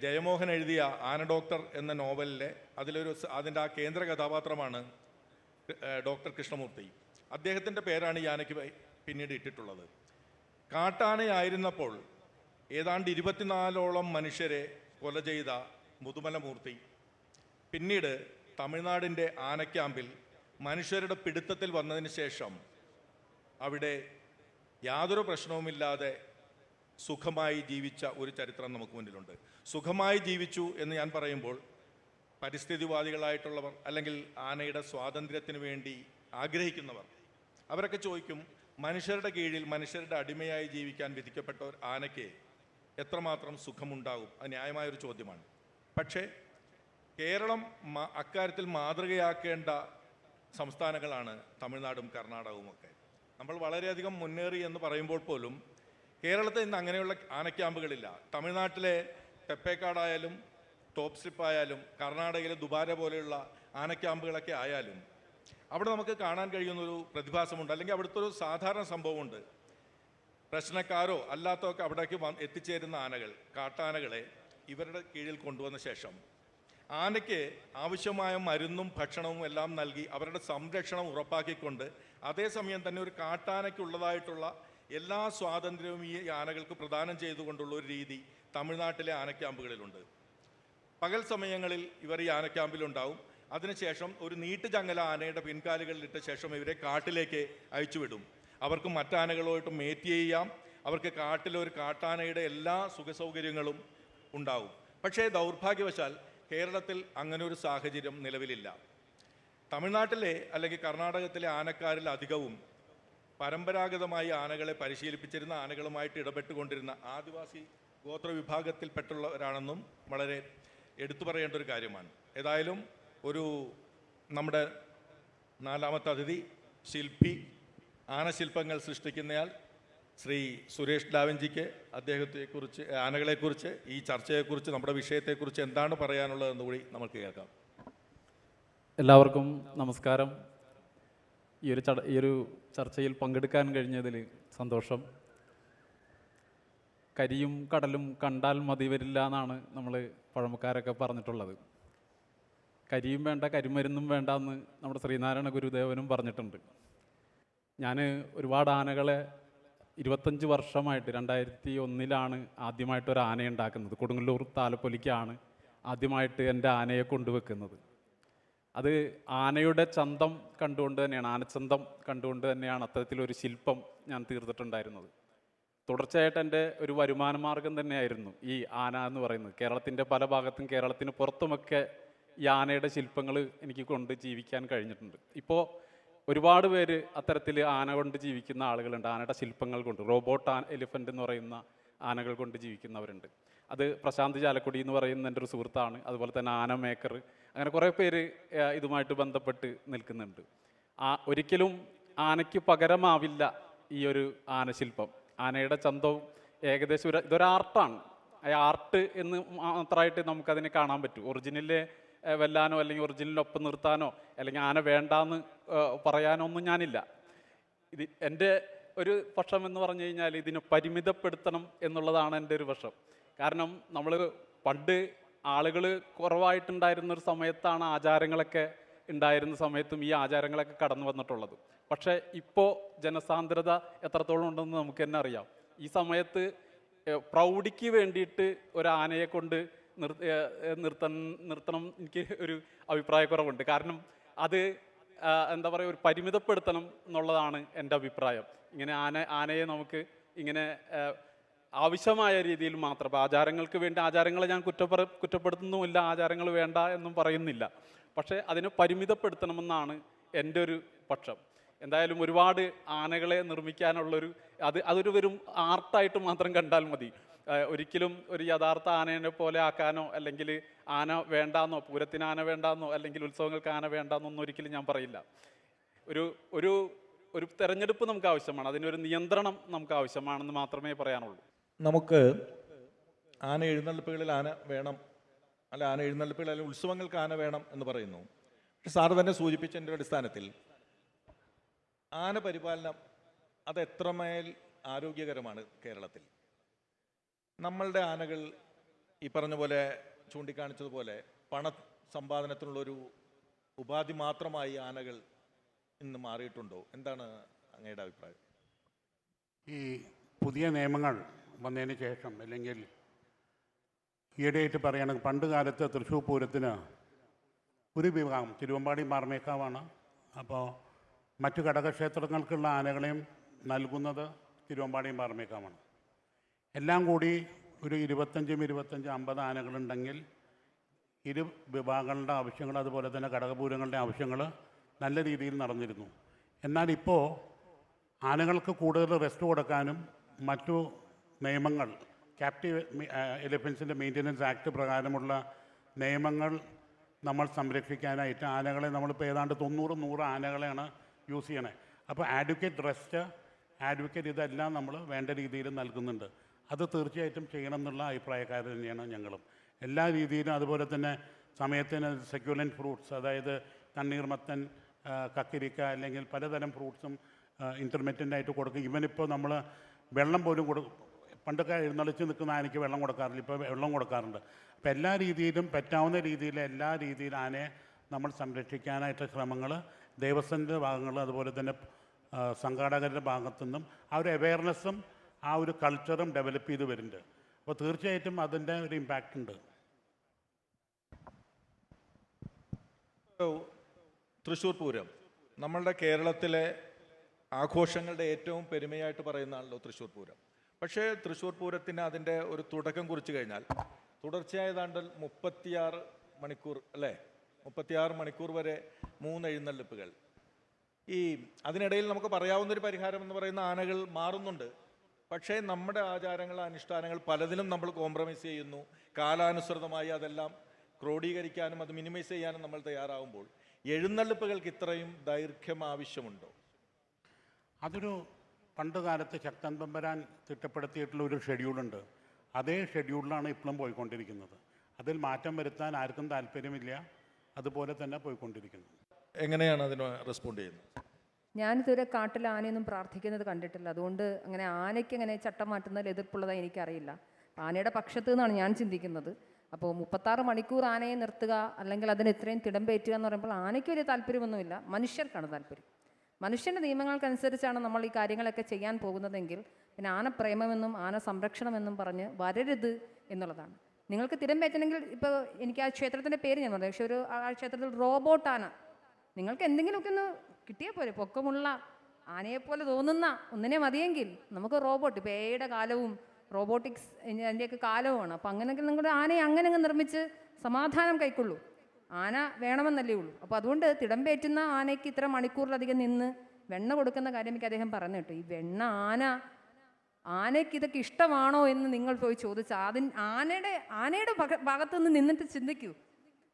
[SPEAKER 1] ജയമോഹൻ എഴുതിയ ആന ഡോക്ടർ എന്ന നോവലിലെ അതിൻ്റെ ആ കേന്ദ്ര കഥാപാത്രമാണ് ഡോക്ടർ കൃഷ്ണമൂർത്തി. അദ്ദേഹത്തിൻ്റെ പേരാണ് ഈ ആനയ്ക്ക് പിന്നീട് ഇട്ടിട്ടുള്ളത്. കാട്ടാനയായിരുന്നപ്പോൾ ഏതാണ്ട് 24ഓളം മനുഷ്യരെ കൊല ചെയ്ത മുതുമലമൂർത്തി പിന്നീട് തമിഴ്നാടിൻ്റെ ആനക്യാമ്പിൽ മനുഷ്യരുടെ പിടുത്തത്തിൽ വന്നതിന് ശേഷം അവിടെ യാതൊരു പ്രശ്നവുമില്ലാതെ സുഖമായി ജീവിച്ച ഒരു ചരിത്രം നമുക്ക് മുന്നിലുണ്ട്. സുഖമായി ജീവിച്ചു എന്ന് ഞാൻ പറയുമ്പോൾ പരിസ്ഥിതിവാദികളായിട്ടുള്ളവർ അല്ലെങ്കിൽ ആനയുടെ സ്വാതന്ത്ര്യത്തിന് വേണ്ടി ആഗ്രഹിക്കുന്നവർ അവരൊക്കെ ചോദിക്കും, മനുഷ്യരുടെ കീഴിൽ മനുഷ്യരുടെ അടിമയായി ജീവിക്കാൻ വിധിക്കപ്പെട്ട ഒരു ആനയ്ക്ക് എത്രമാത്രം സുഖമുണ്ടാകും? അത് ന്യായമായൊരു ചോദ്യമാണ്. പക്ഷേ കേരളം അക്കാര്യത്തിൽ മാതൃകയാക്കേണ്ട സംസ്ഥാനങ്ങളാണ് തമിഴ്നാടും കർണാടകവും ഒക്കെ. നമ്മൾ വളരെയധികം മുന്നേറി എന്ന് പറയുമ്പോൾ പോലും കേരളത്തിൽ ഇന്ന് അങ്ങനെയുള്ള ആനക്യാമ്പുകളില്ല. തമിഴ്നാട്ടിലെ തെപ്പേക്കാടായാലും ടോപ്പ് സ്ലിപ്പ് ആയാലും കർണാടകയിലെ ദുബാര പോലെയുള്ള ആനക്യാമ്പുകളൊക്കെ ആയാലും അവിടെ നമുക്ക് കാണാൻ കഴിയുന്നൊരു പ്രതിഭാസമുണ്ട്, അല്ലെങ്കിൽ അവിടുത്തെ ഒരു സാധാരണ സംഭവമുണ്ട്. പ്രശ്നക്കാരോ അല്ലാത്തതൊക്കെ അവിടേക്ക് എത്തിച്ചേരുന്ന ആനകൾ, കാട്ടാനകളെ ഇവരുടെ കീഴിൽ കൊണ്ടുവന്ന ശേഷം ആനയ്ക്ക് ആവശ്യമായ മരുന്നും ഭക്ഷണവും എല്ലാം നൽകി അവരുടെ സംരക്ഷണം ഉറപ്പാക്കിക്കൊണ്ട് അതേസമയം തന്നെ ഒരു കാട്ടാനയ്ക്കുള്ളതായിട്ടുള്ള എല്ലാ സ്വാതന്ത്ര്യവും ഈ ആനകൾക്ക് പ്രദാനം ചെയ്തുകൊണ്ടുള്ള ഒരു രീതി തമിഴ്നാട്ടിലെ ആനക്യാമ്പുകളിലുണ്ട്. പകൽ സമയങ്ങളിൽ ഇവർ ഈ ആനക്യാമ്പിലുണ്ടാവും. അതിനുശേഷം ഒരു നീട്ടുചങ്ങല ആനയുടെ പിൻകാലുകളിലിട്ട ശേഷം ഇവരെ കാട്ടിലേക്ക് അയച്ചുവിടും. അവർക്ക് മറ്റാനകളുമായിട്ട് മേറ്റ് ചെയ്യാം. അവർക്ക് കാട്ടിലൊരു കാട്ടാനയുടെ എല്ലാ സുഖസൗകര്യങ്ങളും ഉണ്ടാവും. പക്ഷേ ദൗർഭാഗ്യവശാൽ കേരളത്തിൽ അങ്ങനെ ഒരു സാഹചര്യം നിലവിലില്ല. തമിഴ്നാട്ടിലെ അല്ലെങ്കിൽ കർണാടകത്തിലെ ആനക്കാരിൽ അധികവും പരമ്പരാഗതമായി ആനകളെ പരിശീലിപ്പിച്ചിരുന്ന, ആനകളുമായിട്ട് ഇടപെട്ടുകൊണ്ടിരുന്ന ആദിവാസി ഗോത്ര വിഭാഗത്തിൽപ്പെട്ടുള്ളവരാണെന്നും വളരെ എടുത്തു പറയേണ്ട ഒരു കാര്യമാണ്. ഏതായാലും നമ്മുടെ 4ാമത്തെ അതിഥി, ശില്പി, ആനശില്പങ്ങൾ സൃഷ്ടിക്കുന്നയാൾ ശ്രീ സുരേഷ് ഡാവിഞ്ചിക്ക് അദ്ദേഹത്തെക്കുറിച്ച്, ആനകളെക്കുറിച്ച്, ഈ ചർച്ചയെക്കുറിച്ച്, നമ്മുടെ വിഷയത്തെക്കുറിച്ച് എന്താണ് പറയാനുള്ളതെന്ന് കൂടി നമുക്ക് കേൾക്കാം.
[SPEAKER 5] എല്ലാവർക്കും നമസ്കാരം. ഈ ഒരു ചർച്ചയിൽ പങ്കെടുക്കാൻ കഴിഞ്ഞതിൽ സന്തോഷം. കരിയും കടലും കണ്ടാൽ മതി വരില്ല എന്നാണ് നമ്മൾ പഴമക്കാരൊക്കെ പറഞ്ഞിട്ടുള്ളത്. കരിയും വേണ്ട കരിമരുന്നും വേണ്ട എന്ന് നമ്മുടെ ശ്രീനാരായണ ഗുരുദേവനും പറഞ്ഞിട്ടുണ്ട്. ഞാൻ ഒരുപാട് ആനകളെ 25 വർഷമായിട്ട് 2001 ആദ്യമായിട്ടൊരു ആനയെ ഉണ്ടാക്കുന്നത്. കൊടുങ്ങല്ലൂർ താലപ്പൊലിക്കാണ് ആദ്യമായിട്ട് എൻ്റെ ആനയെ കൊണ്ടുവെക്കുന്നത്. അത് ആനയുടെ ചന്തം കണ്ടുകൊണ്ട് തന്നെയാണ്, ആനച്ചന്തം കണ്ടുകൊണ്ട് തന്നെയാണ് അത്തരത്തിലൊരു ശില്പം ഞാൻ തീർത്തിട്ടുണ്ടായിരുന്നത്. തുടർച്ചയായിട്ട് എൻ്റെ ഒരു വരുമാന മാർഗം തന്നെയായിരുന്നു ഈ ആന എന്ന് പറയുന്നത്. കേരളത്തിൻ്റെ പല ഭാഗത്തും കേരളത്തിന് പുറത്തുമൊക്കെ ഈ ആനയുടെ ശില്പങ്ങൾ എനിക്ക് കൊണ്ട് ജീവിക്കാൻ കഴിഞ്ഞിട്ടുണ്ട്. ഇപ്പോൾ ഒരുപാട് പേര് അത്തരത്തിൽ ആന കൊണ്ട് ജീവിക്കുന്ന ആളുകളുണ്ട്. ആനയുടെ ശില്പങ്ങൾ കൊണ്ട്, റോബോട്ട് എലിഫൻ്റ് എന്ന് പറയുന്ന ആനകൾ കൊണ്ട് ജീവിക്കുന്നവരുണ്ട്. അത് പ്രശാന്ത് ചാലക്കുടി എന്ന് പറയുന്ന എൻ്റെ ഒരു സുഹൃത്താണ്. അതുപോലെ തന്നെ ആന മേക്കർ, അങ്ങനെ കുറേ പേര് ഇതുമായിട്ട് ബന്ധപ്പെട്ട് നിൽക്കുന്നുണ്ട്. ഒരിക്കലും ആനയ്ക്ക് പകരമാവില്ല ഈ ഒരു ആനശില്പം. ആനയുടെ ചന്തവും ഏകദേശം ഇതൊരു ആർട്ടാണ്. ആ ആർട്ട് എന്ന് മാത്രമായിട്ട് നമുക്കതിനെ കാണാൻ പറ്റും. ഒറിജിനലിലെ വെല്ലാനോ അല്ലെങ്കിൽ ഒറിജിനലിനൊപ്പം നിർത്താനോ അല്ലെങ്കിൽ ആന വേണ്ടാന്ന് പറയാനോ ഒന്നും ഞാനില്ല. എൻ്റെ ഒരു പക്ഷം എന്ന് പറഞ്ഞു കഴിഞ്ഞാൽ ഇതിനെ പരിമിതപ്പെടുത്തണം എന്നുള്ളതാണ് എൻ്റെ ഒരു പക്ഷം. കാരണം നമ്മൾ പണ്ട് ആളുകൾ കുറവായിട്ടുണ്ടായിരുന്ന ഒരു സമയത്താണ് ആചാരങ്ങളൊക്കെ ഉണ്ടായിരുന്ന സമയത്തും ഈ ആചാരങ്ങളൊക്കെ കടന്നു വന്നിട്ടുള്ളത്. പക്ഷേ ഇപ്പോൾ ജനസാന്ദ്രത എത്രത്തോളം ഉണ്ടെന്ന് നമുക്ക് തന്നെ അറിയാം. ഈ സമയത്ത് പ്രൗഢിക്ക് വേണ്ടിയിട്ട് ഒരു ആനയെ കൊണ്ട് നിർത്തണം എനിക്ക് ഒരു അഭിപ്രായക്കുറവുണ്ട്. കാരണം അത് എന്താ പറയുക, ഒരു പരിമിതപ്പെടുത്തണം എന്നുള്ളതാണ് എൻ്റെ അഭിപ്രായം. ഇങ്ങനെ ആനയെ നമുക്ക് ഇങ്ങനെ ആവശ്യമായ രീതിയിൽ മാത്രം, ആചാരങ്ങൾക്ക് വേണ്ടി, ആചാരങ്ങളെ ഞാൻ കുറ്റപ്പെടുത്തുന്നുമില്ല, ആചാരങ്ങൾ വേണ്ട എന്നും പറയുന്നില്ല, പക്ഷേ അതിനെ പരിമിതപ്പെടുത്തണമെന്നാണ് എൻ്റെ ഒരു പക്ഷം. എന്തായാലും ഒരുപാട് ആനകളെ നിർമ്മിക്കാനുള്ളൊരു അതൊരു വെറും ആർട്ടായിട്ട് മാത്രം കണ്ടാൽ മതി. ഒരിക്കലും ഒരു യഥാർത്ഥ ആനേനെ പോലെ ആക്കാനോ അല്ലെങ്കിൽ ആന വേണ്ടാന്നോ, പൂരത്തിന് ആന വേണ്ടാന്നോ അല്ലെങ്കിൽ ഉത്സവങ്ങൾക്ക് ആന വേണ്ടാന്നൊന്നും ഒരിക്കലും ഞാൻ പറയില്ല. ഒരു ഒരു ഒരു തെരഞ്ഞെടുപ്പ് നമുക്ക് ആവശ്യമാണ്, അതിനൊരു നിയന്ത്രണം നമുക്ക് ആവശ്യമാണെന്ന് മാത്രമേ പറയാനുള്ളൂ.
[SPEAKER 1] നമുക്ക് ആന എഴുന്നള്ളിപ്പുകളിൽ ആന വേണം, അല്ല ആന എഴുന്നള്ളിപ്പുകളിൽ അല്ലെങ്കിൽ ഉത്സവങ്ങൾക്ക് ആന വേണം എന്ന് പറയുന്നു. പക്ഷെ സാറ് തന്നെ സൂചിപ്പിച്ചതിൻ്റെ അടിസ്ഥാനത്തിൽ ആന പരിപാലനം അത് എത്രമേൽ ആരോഗ്യകരമാണ് കേരളത്തിൽ? നമ്മളുടെ ആനകൾ ഈ പറഞ്ഞ പോലെ ചൂണ്ടിക്കാണിച്ചതുപോലെ പണ സമ്പാദനത്തിനുള്ളൊരു ഉപാധി മാത്രമായി ആനകൾ ഇന്ന് മാറിയിട്ടുണ്ടോ? എന്താണ് അങ്ങയുടെ അഭിപ്രായം?
[SPEAKER 2] ഈ പുതിയ നിയമങ്ങൾ വന്നതിന് ശേഷം, അല്ലെങ്കിൽ ഈയിടെയായിട്ട് പറയുകയാണെങ്കിൽ പണ്ട് കാലത്ത് തൃശ്ശൂർ പൂരത്തിന് ഒരു വിഭാഗം തിരുവമ്പാടി മാർമേക്കാവാണ്. അപ്പോൾ മറ്റു ഘടകക്ഷേത്രങ്ങൾക്കുള്ള ആനകളെയും നൽകുന്നത് തിരുവമ്പാടി മാർമേക്കാവാണ്. എല്ലാം കൂടി ഒരു 25-50 ആനകളുണ്ടെങ്കിൽ ഇരു വിഭാഗങ്ങളുടെ ആവശ്യങ്ങൾ, അതുപോലെ തന്നെ ഘടകപൂരങ്ങളുടെ ആവശ്യങ്ങൾ നല്ല രീതിയിൽ നടന്നിരുന്നു. എന്നാൽ ഇപ്പോൾ ആനകൾക്ക് കൂടുതൽ റെസ്റ്റ് കൊടുക്കാനും മറ്റു നിയമങ്ങൾ, ക്യാപ്റ്റീവ് എലിഫൻസിൻ്റെ മെയിൻ്റനൻസ് ആക്ട് പ്രകാരമുള്ള നിയമങ്ങൾ നമ്മൾ സംരക്ഷിക്കാനായിട്ട് ആനകളെ നമ്മളിപ്പോൾ ഏതാണ്ട് 90-100 ആനകളെയാണ് യൂസ് ചെയ്യണേ. അപ്പോൾ ആഡ്വക്കേറ്റ് റെസ്റ്റ്, ആഡ്വക്കേറ്റ് ഇതെല്ലാം നമ്മൾ വേണ്ട രീതിയിൽ നൽകുന്നുണ്ട്. അത് തീർച്ചയായിട്ടും ചെയ്യണം എന്നുള്ള അഭിപ്രായക്കാർ തന്നെയാണ് ഞങ്ങളും. എല്ലാ രീതിയിലും. അതുപോലെ തന്നെ സമയത്തിന് സെക്യുലൻറ്റ് ഫ്രൂട്ട്സ്, അതായത് തണ്ണീർമത്തൻ, കക്കിരിക്ക, അല്ലെങ്കിൽ പലതരം ഫ്രൂട്ട്സും ഇൻ്റർമീഡിയൻ്റായിട്ട് കൊടുക്കും. ഇവനിപ്പോൾ നമ്മൾ വെള്ളം പോലും പണ്ടൊക്കെ എഴുന്നള്ളിച്ച് നിൽക്കുന്ന ആനയ്ക്ക് വെള്ളം കൊടുക്കാറില്ല, ഇപ്പോൾ വെള്ളം കൊടുക്കാറുണ്ട്. അപ്പോൾ എല്ലാ രീതിയിലും പറ്റാവുന്ന രീതിയിൽ എല്ലാ രീതിയിലും ആനയെ നമ്മൾ സംരക്ഷിക്കാനായിട്ട് ശ്രമങ്ങൾ ദേവസ്വത്തിൻ്റെ ഭാഗങ്ങൾ, അതുപോലെ തന്നെ സംഘാടകരുടെ ഭാഗത്തുനിന്നും ആ ഒരു അവെയർനെസ്സും ആ ഒരു കൾച്ചറും ഡെവലപ്പ് ചെയ്ത് വരുന്നുണ്ട്. അപ്പോൾ തീർച്ചയായിട്ടും അതിൻ്റെ ഒരു ഇമ്പാക്റ്റ് ഉണ്ട്.
[SPEAKER 1] തൃശ്ശൂർ പൂരം നമ്മളുടെ കേരളത്തിലെ ആഘോഷങ്ങളുടെ ഏറ്റവും പെരുമയായിട്ട് പറയുന്നതാണല്ലോ തൃശ്ശൂർ പൂരം. പക്ഷേ തൃശ്ശൂർ പൂരത്തിന് അതിൻ്റെ ഒരു തുടക്കം കുറിച്ച് കഴിഞ്ഞാൽ തുടർച്ചയായതാണ്ട് 36 മണിക്കൂർ, അല്ലേ, 36 മണിക്കൂർ വരെ 3 എഴുന്നള്ളിപ്പുകൾ. അതിനിടയിൽ നമുക്ക് പറയാവുന്നൊരു പരിഹാരം എന്ന് പറയുന്ന ആനകൾ മാറുന്നുണ്ട്. പക്ഷേ നമ്മുടെ ആചാരങ്ങൾ, അനുഷ്ഠാനങ്ങൾ പലതിലും നമ്മൾ കോംപ്രമൈസ് ചെയ്യുന്നു. കാലാനുസൃതമായി അതെല്ലാം ക്രോഡീകരിക്കാനും അത് മിനിമൈസ് ചെയ്യാനും നമ്മൾ തയ്യാറാവുമ്പോൾ എഴുന്നള്ളിപ്പുകൾക്ക് ഇത്രയും ദൈർഘ്യം ആവശ്യമുണ്ടോ?
[SPEAKER 2] അതൊരു പണ്ട് കാലത്ത് ശക്തൻ തമ്പുരാൻ തിട്ടപ്പെടുത്തിയിട്ടുള്ള ഒരു ഷെഡ്യൂളുണ്ട്. അതേ ഷെഡ്യൂളിലാണ് ഇപ്പോഴും പോയിക്കൊണ്ടിരിക്കുന്നത്. അതിൽ മാറ്റം വരുത്താൻ ആർക്കും താല്പര്യമില്ല. അതുപോലെ തന്നെ പോയിക്കൊണ്ടിരിക്കുന്നു.
[SPEAKER 1] എങ്ങനെയാണ് അതിന് റെസ്പോണ്ട് ചെയ്യുന്നത്?
[SPEAKER 4] ഞാനിതുവരെ കാട്ടിൽ ആനയൊന്നും പ്രാർത്ഥിക്കുന്നത് കണ്ടിട്ടില്ല. അതുകൊണ്ട് അങ്ങനെ ആനയ്ക്ക് അങ്ങനെ ചട്ടം മാറ്റുന്നതിൽ എതിർപ്പുള്ളതായി എനിക്കറിയില്ല. ആനയുടെ പക്ഷത്ത് നിന്നാണ് ഞാൻ ചിന്തിക്കുന്നത്. അപ്പോൾ 36 മണിക്കൂർ ആനയെ നിർത്തുക, അല്ലെങ്കിൽ അതിന് ഇത്രയും തിടമ്പേറ്റുക എന്ന് പറയുമ്പോൾ ആനയ്ക്ക് വലിയ താല്പര്യമൊന്നുമില്ല, മനുഷ്യർക്കാണ് താല്പര്യം. മനുഷ്യൻ്റെ നിയമങ്ങൾക്കനുസരിച്ചാണ് നമ്മൾ ഈ കാര്യങ്ങളൊക്കെ ചെയ്യാൻ പോകുന്നതെങ്കിൽ പിന്നെ ആനപ്രേമമെന്നും ആന സംരക്ഷണമെന്നും പറഞ്ഞ് വരരുത് എന്നുള്ളതാണ്. നിങ്ങൾക്ക് തിടമ്പേറ്റണമെങ്കിൽ ഇപ്പോൾ എനിക്ക് ആ ക്ഷേത്രത്തിൻ്റെ പേര് ഞാൻ പറഞ്ഞു, പക്ഷേ ആ ക്ഷേത്രത്തിൽ റോബോട്ട് ആന, നിങ്ങൾക്ക് എന്തെങ്കിലുമൊക്കെ ഒന്ന് കിട്ടിയാൽ പോരെ. പൊക്കമുള്ള ആനയെപ്പോലെ തോന്നുന്ന ഒന്നിനെ മതിയെങ്കിൽ നമുക്ക് റോബോട്ട്, ഇപ്പോൾ എയുടെ കാലവും റോബോട്ടിക്സ് അതിൻ്റെയൊക്കെ കാലവുമാണ്. അപ്പോൾ അങ്ങനെയെങ്കിൽ നിങ്ങളുടെ ആനയെ അങ്ങനെ നിർമ്മിച്ച് സമാധാനം കൈക്കൊള്ളൂ. ആന വേണമെന്നല്ലേ ഉള്ളൂ. അപ്പോൾ അതുകൊണ്ട് തിടമ്പേറ്റുന്ന ആനയ്ക്ക് ഇത്ര മണിക്കൂറിലധികം നിന്ന് വെണ്ണ കൊടുക്കുന്ന കാര്യം എനിക്ക് അദ്ദേഹം പറഞ്ഞു കേട്ടോ. ഈ വെണ്ണ ആനയ്ക്ക് ഇതൊക്കെ ഇഷ്ടമാണോ എന്ന് നിങ്ങൾ പോയി ചോദിച്ചാൽ ആനയുടെ ഭാഗത്ത് നിന്നിട്ട് ചിന്തിക്കൂ.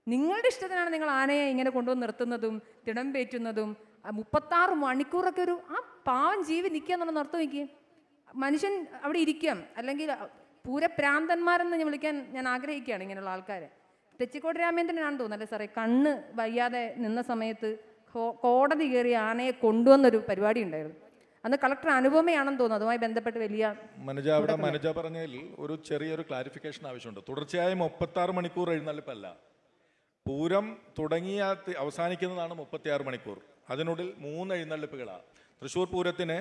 [SPEAKER 4] നിങ്ങളുടെ ഇഷ്ടത്തിനാണ് നിങ്ങൾ ആനയെ ഇങ്ങനെ കൊണ്ടുവന്ന് നിർത്തുന്നതും തിടമ്പേറ്റുന്നതും. 36 മണിക്കൂറൊക്കെ ആ പാവം ജീവി നിൽക്കുക എന്നുള്ള നിർത്തം നിൽക്കുക. മനുഷ്യൻ അവിടെ ഇരിക്കാം, അല്ലെങ്കിൽ പൂരപ്രാന്തന്മാരെന്ന് വിളിക്കാൻ ഞാൻ ആഗ്രഹിക്കുകയാണ് ഇങ്ങനെയുള്ള ആൾക്കാരെ. തെച്ചിക്കോട് രാമേന്ദ്രനാണെന്ന് തോന്നുന്നല്ലേ സാറേ, കണ്ണ് വയ്യാതെ നിന്ന സമയത്ത് കോടതി കയറി ആനയെ കൊണ്ടുവന്നൊരു പരിപാടി ഉണ്ടായിരുന്നു. അന്ന് കളക്ടർ അനുപമയാണെന്ന് തോന്നുന്നു അതുമായി ബന്ധപ്പെട്ട് വലിയ
[SPEAKER 1] മനുജ പറഞ്ഞതിൽ ഒരു ചെറിയൊരു ക്ലാരിഫിക്കേഷൻ ആവശ്യമുണ്ട്. തുടർച്ചയായി 36 മണിക്കൂർ എഴുന്നള്ളിപ്പല്ല. പൂരം അവസാനിക്കുന്നതാണ് 36 മണിക്കൂർ. അതിനുള്ളിൽ 3 എഴുന്നള്ളിപ്പുകളാണ്. തൃശ്ശൂർ പൂരത്തിന്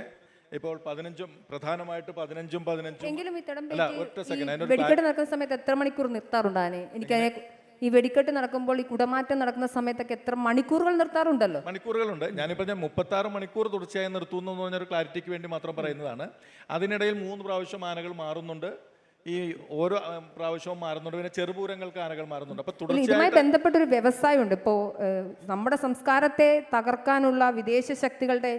[SPEAKER 1] ഇപ്പോൾ 15 പ്രധാനമായിട്ട് 15
[SPEAKER 4] എങ്കിലും ഈ
[SPEAKER 1] അല്ല, ഒറ്റ സെക്കൻഡ്,
[SPEAKER 4] വെടിക്കെട്ട് നടക്കുന്ന സമയത്ത് എത്ര മണിക്കൂർ നിർത്താറുണ്ടാനെ? എനിക്കതിനെ ഈ വെടിക്കെട്ട് നടക്കുമ്പോൾ ഈ കുടമാറ്റം നടക്കുന്ന സമയത്തൊക്കെ എത്ര മണിക്കൂറുകൾ നിർത്താറുണ്ടല്ലോ?
[SPEAKER 1] മണിക്കൂറുകളുണ്ട്. ഞാനിപ്പോൾ 36 മണിക്കൂർ തുടർച്ചയായി നിർത്തുന്നു എന്ന് പറഞ്ഞൊരു ക്ലാരിറ്റിക്ക് വേണ്ടി മാത്രം പറയുന്നതാണ്. അതിനിടയിൽ 3 പ്രാവശ്യം ആനകൾ മാറുന്നുണ്ട്. ഈ ഓരോ പ്രാവശ്യവും മാറുന്നുണ്ട്. പിന്നെ ചെറുപൂരങ്ങൾക്ക് ആനകൾ മാറുന്നുണ്ട്. അപ്പൊ
[SPEAKER 4] ഇതുമായി ബന്ധപ്പെട്ടൊരു വ്യവസായമുണ്ട്. ഇപ്പോൾ നമ്മുടെ സംസ്കാരത്തെ തകർക്കാനുള്ള വിദേശ ശക്തികളുടെ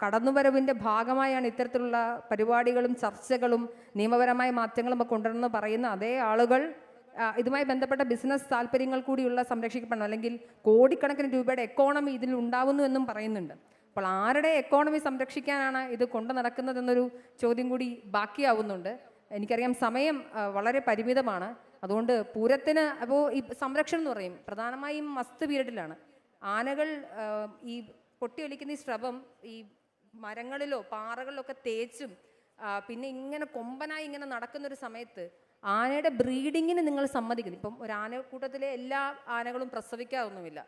[SPEAKER 4] കടന്നുവരവിൻ്റെ ഭാഗമായാണ് ഇത്തരത്തിലുള്ള പരിപാടികളും ചർച്ചകളും നിയമപരമായ മാറ്റങ്ങളും ഒക്കെ കൊണ്ടുവരണമെന്ന് പറയുന്ന അതേ ആളുകൾ ഇതുമായി ബന്ധപ്പെട്ട ബിസിനസ് താല്പര്യങ്ങൾ കൂടിയുള്ള സംരക്ഷിക്കപ്പെടണം, അല്ലെങ്കിൽ കോടിക്കണക്കിന് രൂപയുടെ എക്കോണമി ഇതിൽ ഉണ്ടാവുന്നു എന്നും പറയുന്നുണ്ട്. അപ്പോൾ ആരുടെ എക്കോണമി സംരക്ഷിക്കാനാണ് ഇത് കൊണ്ടു നടക്കുന്നതെന്നൊരു ചോദ്യം കൂടി ബാക്കിയാവുന്നുണ്ട്. എനിക്കറിയാം സമയം വളരെ പരിമിതമാണ്. അതുകൊണ്ട് പൂരത്തിന് അപ്പോൾ ഈ സംരക്ഷണം എന്ന് പറയും പ്രധാനമായും മസ്ത് പീരീഡിലാണ്. ആനകൾ ഈ പൊട്ടിയൊലിക്കുന്ന ഈ സ്രവം ഈ മരങ്ങളിലോ പാറകളിലോ ഒക്കെ തേച്ചും പിന്നെ ഇങ്ങനെ കൊമ്പനായി ഇങ്ങനെ നടക്കുന്നൊരു സമയത്ത് ആനയുടെ ബ്രീഡിങ്ങിന് നിങ്ങൾ സമ്മതിക്കുന്നു. ഇപ്പം ഒരു ആനക്കൂട്ടത്തിലെ എല്ലാ ആനകളും പ്രസവിക്കാറൊന്നുമില്ല.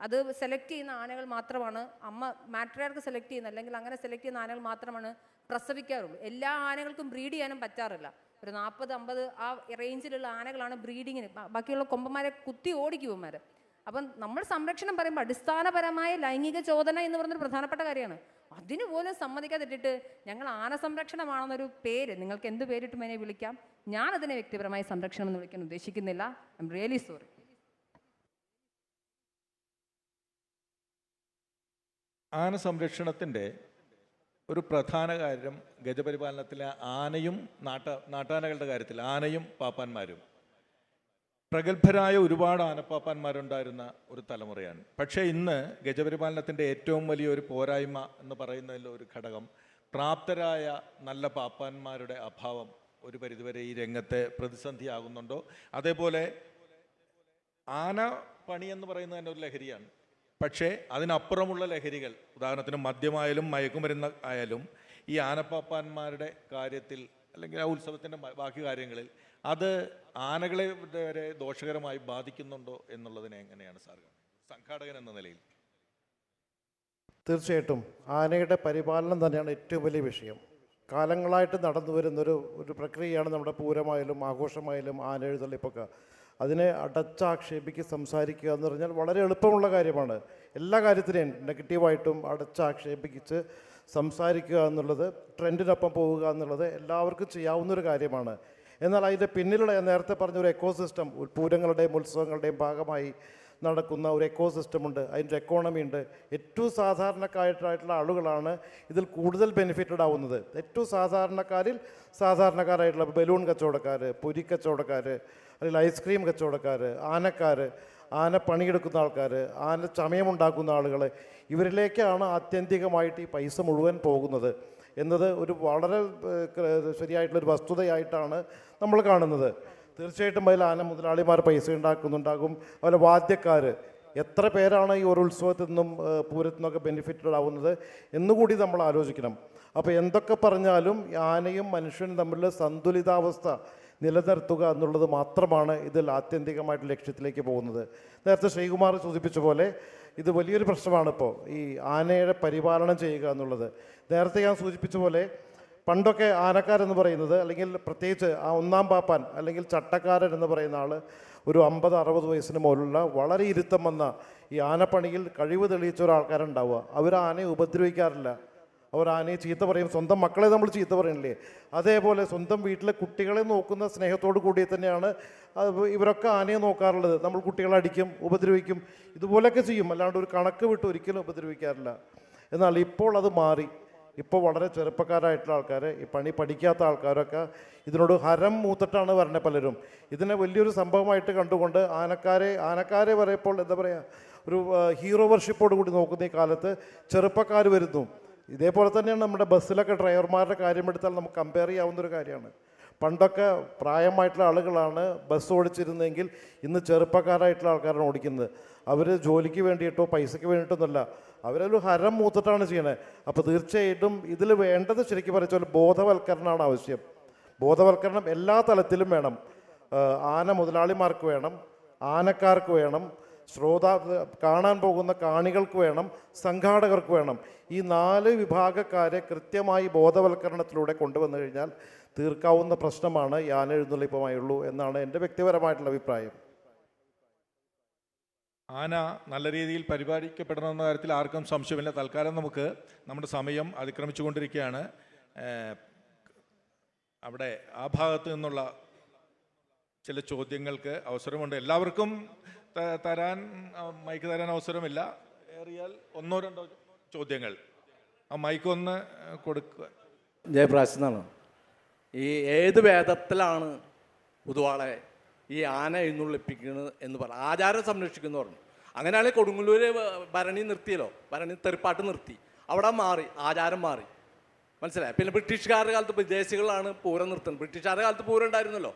[SPEAKER 4] അത് സെലക്ട് ചെയ്യുന്ന ആനകൾ മാത്രമാണ്, അമ്മ മാട്രിയാർക്ക് സെലക്ട് ചെയ്യുന്ന അല്ലെങ്കിൽ അങ്ങനെ സെലക്ട് ചെയ്യുന്ന ആനകൾ മാത്രമാണ് പ്രസവിക്കാറുള്ളൂ. എല്ലാ ആനകൾക്കും ബ്രീഡ് ചെയ്യാനും പറ്റാറില്ല. ഒരു 40-50 ആ റേഞ്ചിലുള്ള ആനകളാണ് ബ്രീഡിങ്ങിന്. ബാക്കിയുള്ള കൊമ്പന്മാരെ കുത്തി ഓടിക്കുവന്മാർ. അപ്പം നമ്മൾ സംരക്ഷണം പറയുമ്പോൾ അടിസ്ഥാനപരമായ ലൈംഗിക ചോദന എന്ന് പറയുന്നൊരു പ്രധാനപ്പെട്ട കാര്യമാണ്. അതിന് പോലും സമ്മതിക്കാതിട്ടിട്ട് ഞങ്ങൾ ആന സംരക്ഷണമാണെന്നൊരു പേര്, നിങ്ങൾക്ക് എന്ത് പേരിട്ടും എന്നെ വിളിക്കാം, ഞാനതിനെ വ്യക്തിപരമായ സംരക്ഷണം എന്ന് വിളിക്കാൻ ഉദ്ദേശിക്കുന്നില്ല. I am really sorry.
[SPEAKER 1] ആന സംരക്ഷണത്തിൻ്റെ ഒരു പ്രധാന കാര്യം ഗജപരിപാലനത്തിലെ ആനയും നാട്ടാനകളുടെ കാര്യത്തിൽ ആനയും പാപ്പാന്മാരും പ്രഗത്ഭരായ ഒരുപാട് ആനപ്പാപ്പാന്മാരുണ്ടായിരുന്ന ഒരു തലമുറയാണ്. പക്ഷേ ഇന്ന് ഗജപരിപാലനത്തിൻ്റെ ഏറ്റവും വലിയൊരു പോരായ്മ എന്ന് പറയുന്നതിൽ ഒരു ഘടകം പ്രാപ്തരായ നല്ല പാപ്പാന്മാരുടെ അഭാവം ഒരു പരിധിവരെ ഈ രംഗത്തെ പ്രതിസന്ധിയാകുന്നുണ്ടോ? അതേപോലെ ആന പണി എന്ന് പറയുന്നത് തന്നെ ഒരു ലഹരിയാണ്. പക്ഷേ അതിനപ്പുറമുള്ള ലഹരികൾ, ഉദാഹരണത്തിന് മദ്യമായാലും മയക്കുമരുന്ന് ആയാലും ഈ ആനപ്പാപ്പാന്മാരുടെ കാര്യത്തിൽ അല്ലെങ്കിൽ ആ ഉത്സവത്തിൻ്റെ ബാക്കി കാര്യങ്ങളിൽ അത് ആനകളെ വരെ ദോഷകരമായി ബാധിക്കുന്നുണ്ടോ എന്നുള്ളതിനെ എങ്ങനെയാണ് സാർ സംഘാടകൻ എന്ന നിലയിൽ?
[SPEAKER 3] തീർച്ചയായിട്ടും ആനയുടെ പരിപാലനം തന്നെയാണ് ഏറ്റവും വലിയ വിഷയം. കാലങ്ങളായിട്ട് നടന്നു വരുന്നൊരു പ്രക്രിയയാണ് നമ്മുടെ പൂരമായാലും ആഘോഷമായാലും ആന എഴുന്നള്ളിപ്പൊക്കെ. അതിനെ അടച്ചാക്ഷേപിക്ക് സംസാരിക്കുക എന്ന് പറഞ്ഞാൽ വളരെ എളുപ്പമുള്ള കാര്യമാണ്. എല്ലാ കാര്യത്തിനെയും നെഗറ്റീവായിട്ടും അടച്ചാക്ഷേപിച്ച് സംസാരിക്കുക എന്നുള്ളത്, ട്രെൻഡിനൊപ്പം പോവുക എന്നുള്ളത് എല്ലാവർക്കും ചെയ്യാവുന്നൊരു കാര്യമാണ്. എന്നാൽ അതിൻ്റെ പിന്നിലുള്ള ഞാൻ നേരത്തെ പറഞ്ഞൊരു എക്കോസിസ്റ്റം, പൂരങ്ങളുടെയും ഉത്സവങ്ങളുടെയും ഭാഗമായി നടക്കുന്ന ഒരു എക്കോസിസ്റ്റം ഉണ്ട്, അതിൻ്റെ എക്കോണമി ഉണ്ട്. ഏറ്റവും സാധാരണക്കാരായിട്ടുള്ള ആളുകളാണ് ഇതിൽ കൂടുതൽ ബെനിഫിറ്റഡ് ആവുന്നത്. ഏറ്റവും സാധാരണക്കാരായിട്ടുള്ള ബലൂൺ കച്ചവടക്കാർ, പൊരി കച്ചവടക്കാർ, അല്ലെങ്കിൽ ഐസ്ക്രീം കച്ചവടക്കാർ, ആനക്കാർ, ആന പണിയെടുക്കുന്ന ആൾക്കാർ, ആന ചമയമുണ്ടാക്കുന്ന ആളുകൾ, ഇവരിലേക്കാണ് ആത്യന്തികമായിട്ട് ഈ പൈസ മുഴുവൻ പോകുന്നത് എന്നത് ഒരു വളരെ ശരിയായിട്ടുള്ളൊരു വസ്തുതയായിട്ടാണ് നമ്മൾ കാണുന്നത്. തീർച്ചയായിട്ടും അതിൽ ആന മുതലാളിമാർ പൈസ ഉണ്ടാക്കുന്നുണ്ടാകും. അതുപോലെ വാദ്യക്കാർ, എത്ര പേരാണ് ഈ ഒരു ഉത്സവത്തിൽ നിന്നും പൂരത്തിൽ നിന്നൊക്കെ ബെനിഫിറ്റഡ് ആവുന്നത് എന്നുകൂടി നമ്മൾ ആലോചിക്കണം. അപ്പോൾ എന്തൊക്കെ പറഞ്ഞാലും ആനയും മനുഷ്യനും തമ്മിലുള്ള സന്തുലിതാവസ്ഥ നിലനിർത്തുക എന്നുള്ളത് മാത്രമാണ് ഇതിൽ ആത്യന്തികമായിട്ട് ലക്ഷ്യത്തിലേക്ക് പോകുന്നത്. നേരത്തെ ശ്രീകുമാർ സൂചിപ്പിച്ച പോലെ ഇത് വലിയൊരു പ്രശ്നമാണ് ഇപ്പോൾ ഈ ആനയുടെ പരിപാലനം ചെയ്യുക എന്നുള്ളത്. നേരത്തെ ഞാൻ സൂചിപ്പിച്ച പോലെ പണ്ടൊക്കെ ആനക്കാരെന്ന് പറയുന്നത്, അല്ലെങ്കിൽ പ്രത്യേകിച്ച് ആ ഒന്നാം പാപ്പാൻ അല്ലെങ്കിൽ ചട്ടക്കാരൻ എന്ന് പറയുന്ന ആൾ ഒരു 50-60 വയസ്സിന് മുകളിലുള്ള വളരെ ഇരുത്തം വന്ന ഈ ആനപ്പണിയിൽ കഴിവ് തെളിയിച്ച ഒരാൾക്കാരുണ്ടാവുക. അവർ ആനയെ ഉപദ്രവിക്കാറില്ല, അവർ ആനയെ ചീത്ത പറയും. സ്വന്തം മക്കളെ നമ്മൾ ചീത്ത പറയണില്ലേ, അതേപോലെ സ്വന്തം വീട്ടിലെ കുട്ടികളെ നോക്കുന്ന സ്നേഹത്തോടു കൂടി തന്നെയാണ് ഇവരൊക്കെ ആനയെ നോക്കാറുള്ളത്. നമ്മൾ കുട്ടികളെ അടിക്കും, ഉപദ്രവിക്കും, ഇതുപോലെയൊക്കെ ചെയ്യും, അല്ലാണ്ട് ഒരു കണക്ക് വിട്ട് ഒരിക്കലും ഉപദ്രവിക്കാറില്ല. എന്നാൽ ഇപ്പോൾ അത് മാറി. ഇപ്പോൾ വളരെ ചെറുപ്പക്കാരായിട്ടുള്ള ആൾക്കാർ, ഈ പണി പഠിക്കാത്ത ആൾക്കാരൊക്കെ ഇതിനോട് ഹരം മൂത്തിട്ടാണ് വരണത്. പലരും ഇതിനെ വലിയൊരു സംഭവമായിട്ട് കണ്ടുകൊണ്ട് ആനക്കാരെ വരെ ഇപ്പോൾ എന്താ പറയുക, ഒരു ഹീറോ വർഷിപ്പോട് കൂടി നോക്കുന്ന ഈ കാലത്ത് ചെറുപ്പക്കാർ വരുന്നു. ഇതേപോലെ തന്നെയാണ് നമ്മുടെ ബസ്സിലൊക്കെ ഡ്രൈവർമാരുടെ കാര്യം എടുത്താൽ നമുക്ക് കമ്പയർ ചെയ്യാവുന്നൊരു കാര്യമാണ്. പണ്ടൊക്കെ പ്രായമായിട്ടുള്ള ആളുകളാണ് ബസ് ഓടിച്ചിരുന്നതെങ്കിൽ ഇന്ന് ചെറുപ്പക്കാരായിട്ടുള്ള ആൾക്കാരാണ് ഓടിക്കുന്നത്. അവർ ജോലിക്ക് വേണ്ടിയിട്ടോ പൈസയ്ക്ക് വേണ്ടിയിട്ടൊന്നുമല്ല, അവരൊരു ഹരം മൂത്തിട്ടാണ് ചെയ്യണത്. അപ്പോൾ തീർച്ചയായിട്ടും ഇതിൽ വേണ്ടത് ശരിക്കും പറഞ്ഞാൽ ബോധവൽക്കരണമാണ് ആവശ്യം. ബോധവൽക്കരണം എല്ലാ തലത്തിലും വേണം. ആന മുതലാളിമാർക്ക് വേണം, ആനക്കാർക്ക് വേണം, കാണാൻ പോകുന്ന കാണികൾക്ക് വേണം, സംഘാടകർക്ക് വേണം. ഈ 4 വിഭാഗക്കാരെ കൃത്യമായി ബോധവൽക്കരണത്തിലൂടെ കൊണ്ടുവന്നു കഴിഞ്ഞാൽ തീർക്കാവുന്ന പ്രശ്നമാണ് ഈ ആന എഴുന്നള്ളിപ്പുമായുള്ളൂ എന്നാണ് എൻ്റെ വ്യക്തിപരമായിട്ടുള്ള അഭിപ്രായം.
[SPEAKER 1] ആന നല്ല രീതിയിൽ പരിപാലിക്കപ്പെടണമെന്ന കാര്യത്തിൽ ആർക്കും സംശയമില്ല. തൽക്കാലം നമുക്ക് നമ്മുടെ സമയം അതിക്രമിച്ചുകൊണ്ടിരിക്കുകയാണ്. അവിടെ ആ ഭാഗത്ത് നിന്നുള്ള ചില ചോദ്യങ്ങൾക്ക് അവസരമുണ്ട്. എല്ലാവർക്കും മൈക്ക് തരാൻ അവസരമില്ല. ഏറിയാൽ 1-2 ചോദ്യങ്ങൾ. ആ മൈക്ക് ഒന്ന് കൊടുക്കുക.
[SPEAKER 6] ജയപ്രാശ് എന്നാണ്. ഈ ഏത് വേദത്തിലാണ് പൊതുവാളെ ഈ ആന എഴുന്നള്ളിപ്പിക്കുന്നത് എന്ന് പറഞ്ഞു, ആചാരം സംരക്ഷിക്കുന്നു പറഞ്ഞു. അങ്ങനെയാണെങ്കിൽ കൊടുങ്ങല്ലൂർ ഭരണി നിർത്തിയല്ലോ, ഭരണി തെറിപ്പാട്ട് നിർത്തി, അവിടെ മാറി, ആചാരം മാറി, മനസ്സിലായി. പിന്നെ ബ്രിട്ടീഷുകാരുടെ കാലത്ത് വിദേശികളാണ് പൂരം നിർത്തുന്നത്. ബ്രിട്ടീഷുകാരുടെ കാലത്ത് പൂരം ഉണ്ടായിരുന്നല്ലോ,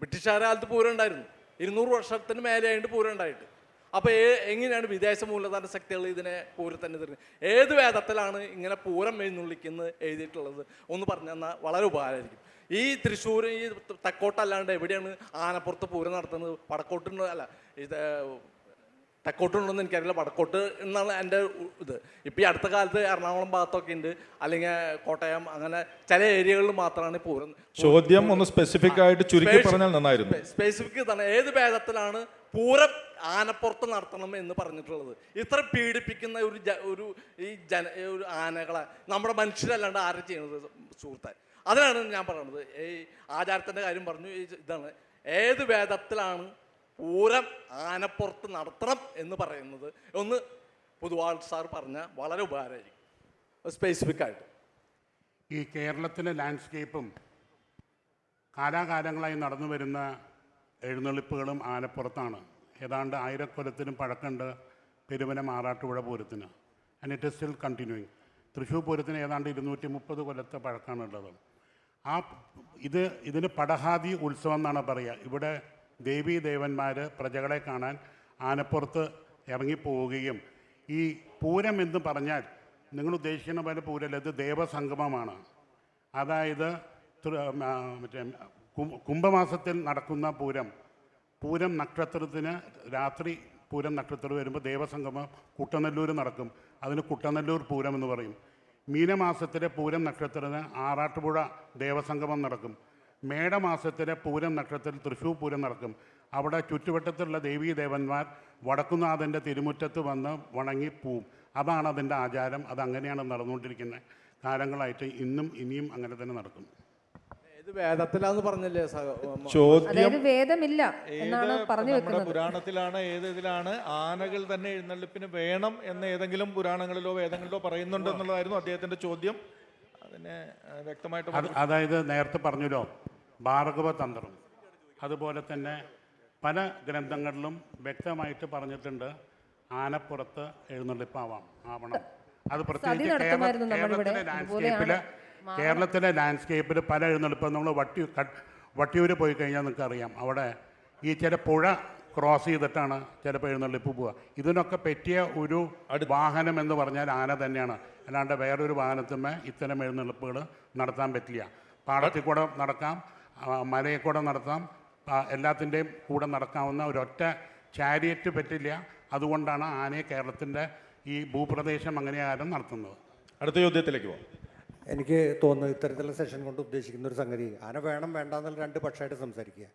[SPEAKER 6] ബ്രിട്ടീഷുകാരുടെ കാലത്ത് പൂരം ഉണ്ടായിരുന്നു. 200 വർഷത്തിന് മേലെയായിട്ട് പൂരം ഉണ്ടായിട്ട്. അപ്പോൾ എങ്ങനെയാണ് വിദേശ മൂലധന ശക്തികൾ ഇതിനെ പൂരത്തന്നെ തരുന്നത്? ഏത് വേദത്തിലാണ് ഇങ്ങനെ പൂരം എഴുന്നള്ളിക്കുന്നത് എഴുതിയിട്ടുള്ളത് ഒന്ന് പറഞ്ഞു തന്നാൽ വളരെ ഉപകാരമായിരിക്കും. ഈ തൃശ്ശൂർ, ഈ തെക്കോട്ടല്ലാണ്ട് എവിടെയാണ് ആനപ്പുറത്ത് പൂരം നടത്തുന്നത്? വടക്കോട്ടുണ്ടോ? അല്ല, ഇത് തെക്കോട്ടുണ്ടോയെന്ന് എനിക്കറിയില്ല, വടക്കോട്ട് എന്നാണ് എൻ്റെ ഇത്. ഇപ്പോൾ ഈ അടുത്ത കാലത്ത് എറണാകുളം ഭാഗത്തൊക്കെ ഉണ്ട്, അല്ലെങ്കിൽ കോട്ടയം, അങ്ങനെ ചില ഏരിയകളിൽ മാത്രമാണ് പൂരം.
[SPEAKER 1] ചോദ്യം ഒന്ന് സ്പെസിഫിക് ആയിട്ട് ചുരുക്കി പറഞ്ഞാൽ നന്നായിരുന്നു.
[SPEAKER 6] സ്പെസിഫിക് തന്നെ, ഏത് ഭേദത്തിലാണ് പൂരം ആനപ്പുറത്ത് നടത്തണം എന്ന് പറഞ്ഞിട്ടുള്ളത്? ഇത്ര പീഡിപ്പിക്കുന്ന ഒരു ആനകളെ നമ്മുടെ മനുഷ്യരല്ലാണ്ട് ആരും ചെയ്യുന്നത് സുഹൃത്തെ? അതിനാണ് ഞാൻ പറയുന്നത്. ഈ ആചാരത്തിൻ്റെ കാര്യം പറഞ്ഞു, ഇതാണ് ഏത് വേദത്തിലാണ് പൂരം ആനപ്പുറത്ത് നടത്തണം എന്ന് പറയുന്നത് ഒന്ന് പൊതുവാൾ സാർ പറഞ്ഞാൽ വളരെ ഉപകാരമായിരിക്കും, സ്പെസിഫിക് ആയിട്ട്.
[SPEAKER 2] ഈ കേരളത്തിലെ ലാൻഡ്സ്കേപ്പും കാലാകാലങ്ങളായി നടന്നു വരുന്ന എഴുന്നള്ളിപ്പുകളും ആനപ്പുറത്താണ്. ഏതാണ്ട് 1000 കൊല്ലത്തിനും പഴക്കമുണ്ട് പെരുവന മാറാട്ടുപുഴ പൂരത്തിന്. And it is still continuing. Thrissur പൂരത്തിന് ഏതാണ്ട് 230 കൊല്ലത്തെ പഴക്കമാണുള്ളത്. ഇതിന് പടഹാദി ഉത്സവം എന്നാണ് പറയുക. ഇവിടെ ദേവീ ദേവന്മാർ പ്രജകളെ കാണാൻ ആനപ്പുറത്ത് ഇറങ്ങിപ്പോവുകയും, ഈ പൂരം എന്ന് പറഞ്ഞാൽ നിങ്ങൾ ഉദ്ദേശിക്കുന്ന പോലെ പൂരമല്ല, ഇത് ദേവസംഗമമാണ്. അതായത് മറ്റേ കുംഭമാസത്തിൽ നടക്കുന്ന പൂരം നക്ഷത്രത്തിന് രാത്രി പൂരം നക്ഷത്രം വരുമ്പോൾ ദേവസംഗമം കുട്ടനെല്ലൂർ നടക്കും. അതിന് കുട്ടനെല്ലൂർ പൂരം എന്ന് പറയും. മീനമാസത്തിലെ പൂരം നക്ഷത്രത്തിന് ആറാട്ടുപുഴ ദേവസംഗമം നടക്കും. മേടമാസത്തിലെ പൂരം നക്ഷത്രത്തിൽ തൃശ്ശൂർ പൂരം നടക്കും. അവിടെ ചുറ്റുവട്ടത്തുള്ള ദേവീ ദേവന്മാർ വടക്കുന്നാഥൻ്റെ തിരുമുറ്റത്ത് വന്ന് വണങ്ങി പോവും. അതാണ് അതിൻ്റെ ആചാരം. അതങ്ങനെയാണ് നടന്നുകൊണ്ടിരിക്കുന്നത് കാലങ്ങളായിട്ട്. ഇനിയും അങ്ങനെ തന്നെ നടക്കും.
[SPEAKER 6] ഏത് വേദത്തിലാന്ന് പറഞ്ഞില്ലേ?
[SPEAKER 1] ചോദ്യം
[SPEAKER 4] വേദമില്ല എന്നാണ് പറഞ്ഞു വെക്കുന്നത്.
[SPEAKER 1] പുരാണത്തിലാണ്, ഇതിലാണ് ആനകൾ തന്നെ എഴുന്നള്ളിപ്പിന് വേണം എന്ന് ഏതെങ്കിലും പുരാണങ്ങളിലോ വേദങ്ങളിലോ പറയുന്നുണ്ട് എന്നുള്ളതായിരുന്നു അദ്ദേഹത്തിന്റെ ചോദ്യം. അതിനെ വ്യക്തമായിട്ട്
[SPEAKER 2] അതായത് നേരത്തെ പറഞ്ഞല്ലോ, ഭാർഗവ തന്ത്രം, അതുപോലെ തന്നെ പല ഗ്രന്ഥങ്ങളിലും വ്യക്തമായിട്ട് പറഞ്ഞിട്ടുണ്ട് ആനപ്പുറത്ത് ആവണം. അത് പ്രത്യേകിച്ച് കേരളത്തിലെ ലാൻഡ്സ്കേപ്പിൽ പല എഴുന്നള്ളിപ്പ് നമ്മൾ വട്ടിയൂർ പോയി കഴിഞ്ഞാൽ നിങ്ങൾക്ക് അറിയാം. അവിടെ ഈ ചില പുഴ ക്രോസ് ചെയ്തിട്ടാണ് ചിലപ്പോൾ എഴുന്നള്ളിപ്പ് പോവുക. ഇതിനൊക്കെ പറ്റിയ ഒരു വാഹനം എന്ന് പറഞ്ഞാൽ ആന തന്നെയാണ്. അല്ലാണ്ട് വേറൊരു വാഹനത്തിന്മേ ഇത്തരം എഴുന്നള്ളിപ്പുകൾ നടത്താൻ പറ്റില്ല. പാടത്തിൽ കൂടെ നടക്കാം, മലയിൽ കൂടെ നടത്താം, എല്ലാത്തിൻ്റെയും കൂടെ നടക്കാവുന്ന ഒരൊറ്റ ചാരിയറ്റ് പറ്റില്ല. അതുകൊണ്ടാണ് ആനയെ കേരളത്തിൻ്റെ ഈ ഭൂപ്രദേശം അങ്ങനെയാരും നടത്തുന്നത്.
[SPEAKER 1] അടുത്ത ചോദ്യത്തിലേക്ക് പോകാം.
[SPEAKER 7] എനിക്ക് തോന്നുന്നു ഇത്തരത്തിലുള്ള സെഷൻ കൊണ്ട് ഉദ്ദേശിക്കുന്ന ഒരു സംഗതി, ആന വേണം വേണ്ട എന്നുള്ള 2 പക്ഷമായിട്ട് സംസാരിക്കുക.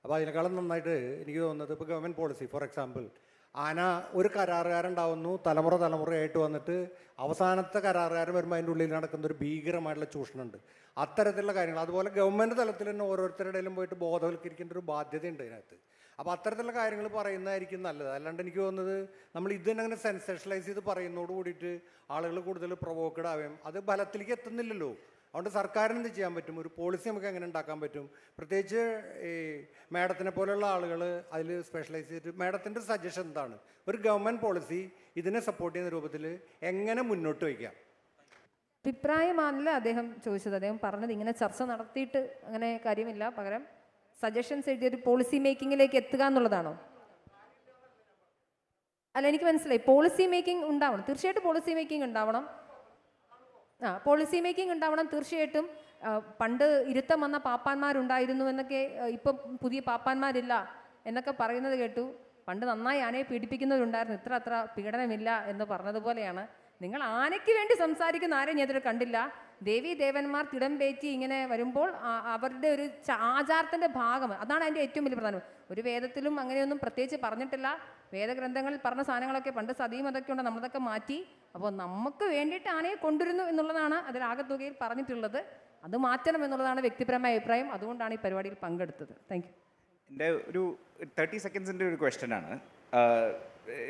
[SPEAKER 7] അപ്പോൾ അതിനേക്കാളും നന്നായിട്ട് എനിക്ക് തോന്നുന്നത്, ഇപ്പോൾ ഗവൺമെൻറ് പോളിസി, ഫോർ എക്സാമ്പിൾ, ആന ഒരു കരാറുകാരുണ്ടാവുന്നു, തലമുറയായിട്ട് വന്നിട്ട് അവസാനത്തെ കരാറുകാരൻ വരുമ്പോൾ അതിൻ്റെ ഉള്ളിൽ നടക്കുന്ന ഒരു ഭീകരമായിട്ടുള്ള ചൂഷണമുണ്ട്. അത്തരത്തിലുള്ള കാര്യങ്ങൾ അതുപോലെ ഗവൺമെൻറ് തലത്തിൽ തന്നെ ഓരോരുത്തരുടെ ഇടയിലും പോയിട്ട് ബോധവൽക്കരിക്കേണ്ട ഒരു ബാധ്യതയുണ്ട് ഇതിനകത്ത്. അപ്പോൾ അത്തരത്തിലുള്ള കാര്യങ്ങൾ പറയുന്നതായിരിക്കും നല്ലത്. അല്ലാണ്ട് എനിക്ക് തോന്നുന്നത് നമ്മൾ ഇത് തന്നെ അങ്ങനെ സെൻസേഷനലൈസ് ചെയ്ത് പറയുന്നതോട് കൂടിയിട്ട് ആളുകൾ കൂടുതൽ പ്രൊവോക്കഡ് ആവുകയും അത് ഫലത്തിലേക്ക് എത്തുന്നില്ലല്ലോ. അതുകൊണ്ട് സർക്കാരിന് എന്ത് ചെയ്യാൻ പറ്റും? ഒരു പോളിസി നമുക്ക് എങ്ങനെ ഉണ്ടാക്കാൻ പറ്റും? പ്രത്യേകിച്ച് ഈ മാഡത്തിനെ പോലെയുള്ള ആളുകൾ അതിൽ സ്പെഷ്യലൈസ് ചെയ്തിട്ട് മാഡത്തിൻ്റെ സജഷൻ എന്താണ്? ഒരു ഗവൺമെൻറ് പോളിസി ഇതിനെ സപ്പോർട്ട് ചെയ്യുന്ന രൂപത്തിൽ എങ്ങനെ മുന്നോട്ട് വയ്ക്കാം?
[SPEAKER 4] അഭിപ്രായമാണല്ലോ അദ്ദേഹം ചോദിച്ചത്. അദ്ദേഹം പറഞ്ഞത് ഇങ്ങനെ ചർച്ച നടത്തിയിട്ട് അങ്ങനെ കാര്യമില്ല, പകരം സജഷൻസ് എഴുതിയൊരു പോളിസി മേക്കിങ്ങിലേക്ക് എത്തുക എന്നുള്ളതാണോ? അല്ല, എനിക്ക് മനസ്സിലായി. പോളിസി മേക്കിംഗ് ഉണ്ടാവണം, തീർച്ചയായിട്ടും പോളിസി മേക്കിംഗ് ഉണ്ടാവണം. പോളിസി മേക്കിംഗ് ഉണ്ടാവണം തീർച്ചയായിട്ടും. പണ്ട് ഇരുത്തം വന്ന പാപ്പാന്മാരുണ്ടായിരുന്നു എന്നൊക്കെ, ഇപ്പം പുതിയ പാപ്പാന്മാരില്ല എന്നൊക്കെ പറയുന്നത് കേട്ടു. പണ്ട് നന്നായി ആനയെ പീഡിപ്പിക്കുന്നവരുണ്ടായിരുന്നു, അത്ര പീഡനമില്ല എന്ന് പറഞ്ഞതുപോലെയാണ്. നിങ്ങൾ ആനയ്ക്ക് വേണ്ടി സംസാരിക്കുന്ന ആരെയും ഞാൻ ഇതിൽ കണ്ടില്ല. ദേവീ ദേവന്മാർ തിടം പേറ്റി ഇങ്ങനെ വരുമ്പോൾ അവരുടെ ഒരു ആചാരത്തിൻ്റെ ഭാഗം, അതാണ് അതിൻ്റെ ഏറ്റവും വലിയ പ്രധാനം. ഒരു വേദത്തിലും അങ്ങനെയൊന്നും പ്രത്യേകിച്ച് പറഞ്ഞിട്ടില്ല. വേദഗ്രന്ഥങ്ങളിൽ പറഞ്ഞ സാധനങ്ങളൊക്കെ പണ്ട് സതിയും അതൊക്കെ ഉണ്ട്, നമ്മളതൊക്കെ മാറ്റി. അപ്പോൾ നമുക്ക് വേണ്ടിയിട്ട് ആനയെ കൊണ്ടുവരുന്നു എന്നുള്ളതാണ് അതിൽ ആകെത്തുകയിൽ പറഞ്ഞിട്ടുള്ളത്. അത് മാറ്റണം എന്നുള്ളതാണ് വ്യക്തിപരമായ അഭിപ്രായം. അതുകൊണ്ടാണ് ഈ പരിപാടിയിൽ പങ്കെടുത്തത്. Thank you.
[SPEAKER 8] എൻ്റെ ഒരു 30 സെക്കൻഡ്സിൻ്റെ ഒരു ക്വസ്റ്റ്യൻ ആണ്.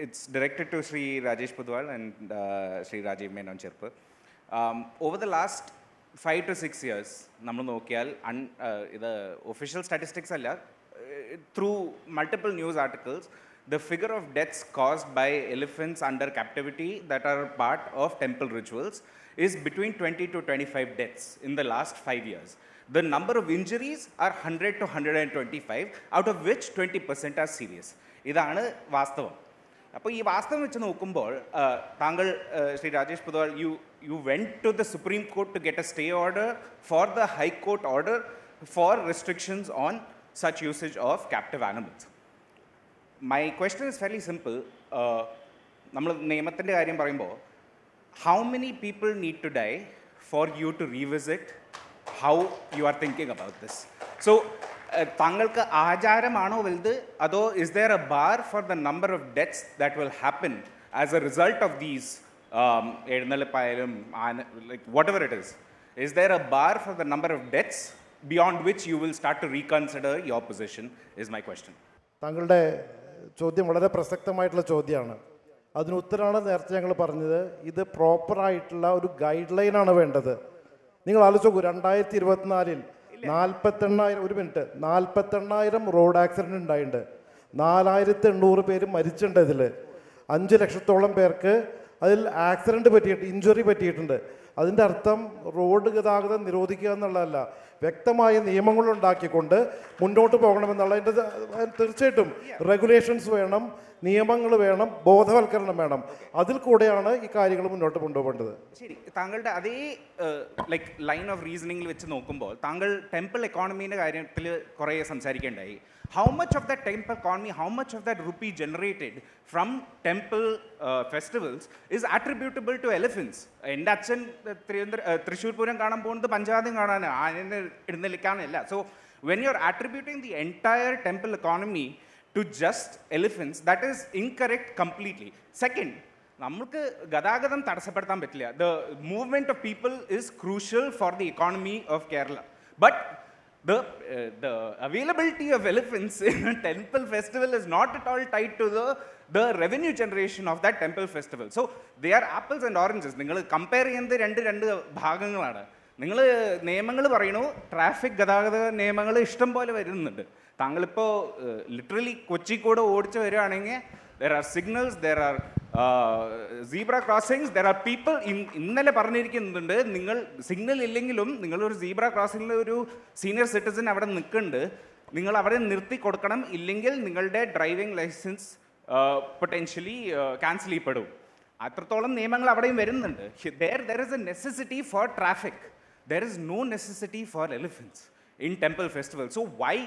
[SPEAKER 8] It's directed to Shri Rajesh Poduval and Shri Rajeev Menon Cheruppu. Over the last 5 to 6 years നമ്മൾ നോക്കിയാൽ ഇത് ഒഫീഷ്യൽ സ്റ്റാറ്റിസ്റ്റിക്സ് അല്ല, through multiple news articles, the figure of deaths caused by elephants under captivity that are part of temple rituals is between 20 to 25 deaths in the last 5 years. The number of injuries are 100 to 125, out of which 20% are serious. ഇതാണ് വാസ്തവം. അപ്പോൾ ഈ വാസ്തവം വെച്ച് നോക്കുമ്പോൾ താങ്കൾ Shri Rajesh Poduval, you went to the Supreme Court to get a stay order for the High Court order for restrictions on such usage of captive animals. My question is fairly simple. നമ്മൾ നിയമത്തിൻ്റെ കാര്യം പറയുമ്പോൾ, how many people need to die for you to revisit how you are thinking about this? So, താങ്കൾക്ക് ആചാരമാണോ വലുത്, അതോ is there a bar for the number of deaths that will happen as a result of these എഴുന്നള്ളിപ്പായാലും like whatever it is there a bar for the number of deaths beyond which you will start to reconsider your position is my question.
[SPEAKER 3] താങ്കളുടെ ചോദ്യം വളരെ പ്രസക്തമായിട്ടുള്ള ചോദ്യമാണ്. അതിന് ഉത്തരമാണ് നേരത്തെ ഞങ്ങൾ പറഞ്ഞത്. ഇത് പ്രോപ്പറായിട്ടുള്ള ഒരു ഗൈഡ് ലൈനാണ് വേണ്ടത്. നിങ്ങൾ ആലോചിച്ച് നോക്കൂ, 2024 48,000 റോഡ് ആക്സിഡൻറ്റ് ഉണ്ടായിട്ടുണ്ട്. 4,800 പേര് മരിച്ചിട്ടുണ്ട്. ഇതിൽ 5 ലക്ഷത്തോളം പേർക്ക് അതിൽ ആക്സിഡൻറ്റ് പറ്റിയിട്ട് ഇഞ്ചുറി പറ്റിയിട്ടുണ്ട്. അതിൻ്റെ അർത്ഥം റോഡ് ഗതാഗതം നിരോധിക്കുക എന്നുള്ളതല്ല, വ്യക്തമായ നിയമങ്ങൾ ഉണ്ടാക്കിക്കൊണ്ട് മുന്നോട്ട് പോകണമെന്നുള്ളതിൻ്റെ തീർച്ചയായിട്ടും റെഗുലേഷൻസ് വേണം, നിയമങ്ങൾ വേണം, ബോധവൽക്കരണം വേണം. അതിൽ കൂടെയാണ് ഈ കാര്യങ്ങൾ മുന്നോട്ട് കൊണ്ടുപോകേണ്ടത്.
[SPEAKER 8] ശരി, താങ്കളുടെ അതേ ലൈക്ക് ലൈൻ ഓഫ് റീസണിങ്ങിൽ വെച്ച് നോക്കുമ്പോൾ താങ്കൾ ടെമ്പിൾ എക്കോണമീൻ്റെ കാര്യത്തിൽ കുറേ സംസാരിക്കേണ്ടായി. How much of that temple economy, how much of that rupee generated from temple festivals is attributable to elephants? എൻ്റെ അച്ഛൻ തൃശ്ശൂർ പൂരം കാണാൻ പോകുന്നത് പഞ്ചവാദ്യം കാണാനാണ്, ആനയെ എഴുന്നള്ളിക്കാനല്ല. So when you're attributing the entire temple economy to just elephants, that is incorrect completely. Second, നമുക്ക് ഗതാഗതം തടസ്സപ്പെടുത്താൻ പറ്റില്ല. The movement of people is crucial for the economy of Kerala. But the availability of elephants in a temple festival is not at all tied to the revenue generation of that temple festival. So they are apples and oranges. നിങ്ങൾ compare ചെയ്യുന്നത് രണ്ട് ഭാഗങ്ങളാണ്. നിങ്ങൾ നിയമങ്ങൾ പറയണു, traffic ഗതാഗത നിയമങ്ങൾ ഇഷ്ടം പോലെ വരുന്നുണ്ട്. താങ്കളിപ്പോൾ ലിറ്ററലി കൊച്ചിക്കൂടെ ഓടിച്ച് വരികയാണെങ്കിൽ there are signals, there are zebra crossings, there are people. ഇന്നലെ പറഞ്ഞിരിക്കുന്നുണ്ട്, നിങ്ങൾ സിഗ്നൽ ഇല്ലെങ്കിലും നിങ്ങളൊരു സീബ്ര ക്രോസിങ്ങിൽ ഒരു സീനിയർ സിറ്റിസൺ അവിടെ നിൽക്കുന്നുണ്ട്, നിങ്ങൾ അവിടെ നിർത്തി കൊടുക്കണം, ഇല്ലെങ്കിൽ നിങ്ങളുടെ ഡ്രൈവിംഗ് ലൈസൻസ് പൊട്ടൻഷ്യലി ക്യാൻസൽ ചെയ്യപ്പെടും. അത്രത്തോളം നിയമങ്ങൾ അവിടെയും വരുന്നുണ്ട്. There is a necessity for traffic. There is no necessity for elephants in temple festivals. So why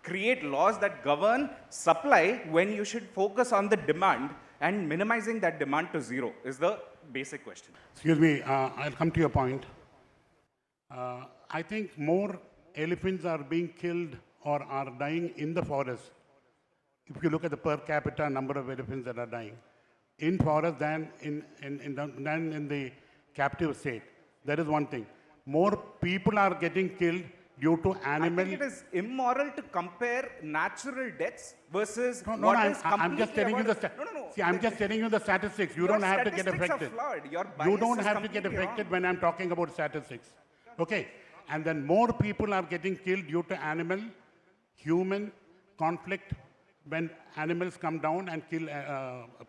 [SPEAKER 8] create laws that govern supply when you should focus on the demand and minimizing that demand to zero is the basic question.
[SPEAKER 2] Excuse me, I'll come to your point. I think more elephants are being killed or are dying in the forest. If you look at the per capita number of elephants that are dying in forest than in the captive state. That is one thing. More people are getting killed due to animal.
[SPEAKER 8] I think it is immoral to compare natural deaths versus
[SPEAKER 2] No,
[SPEAKER 8] what
[SPEAKER 2] I'm
[SPEAKER 8] is completely
[SPEAKER 2] I'm just telling you the
[SPEAKER 8] No.
[SPEAKER 2] See, I'm just telling you the statistics. You don't have to get affected. You don't have to get affected when I'm talking about statistics. Okay? And then more people are getting killed due to animal-human conflict when animals come down and kill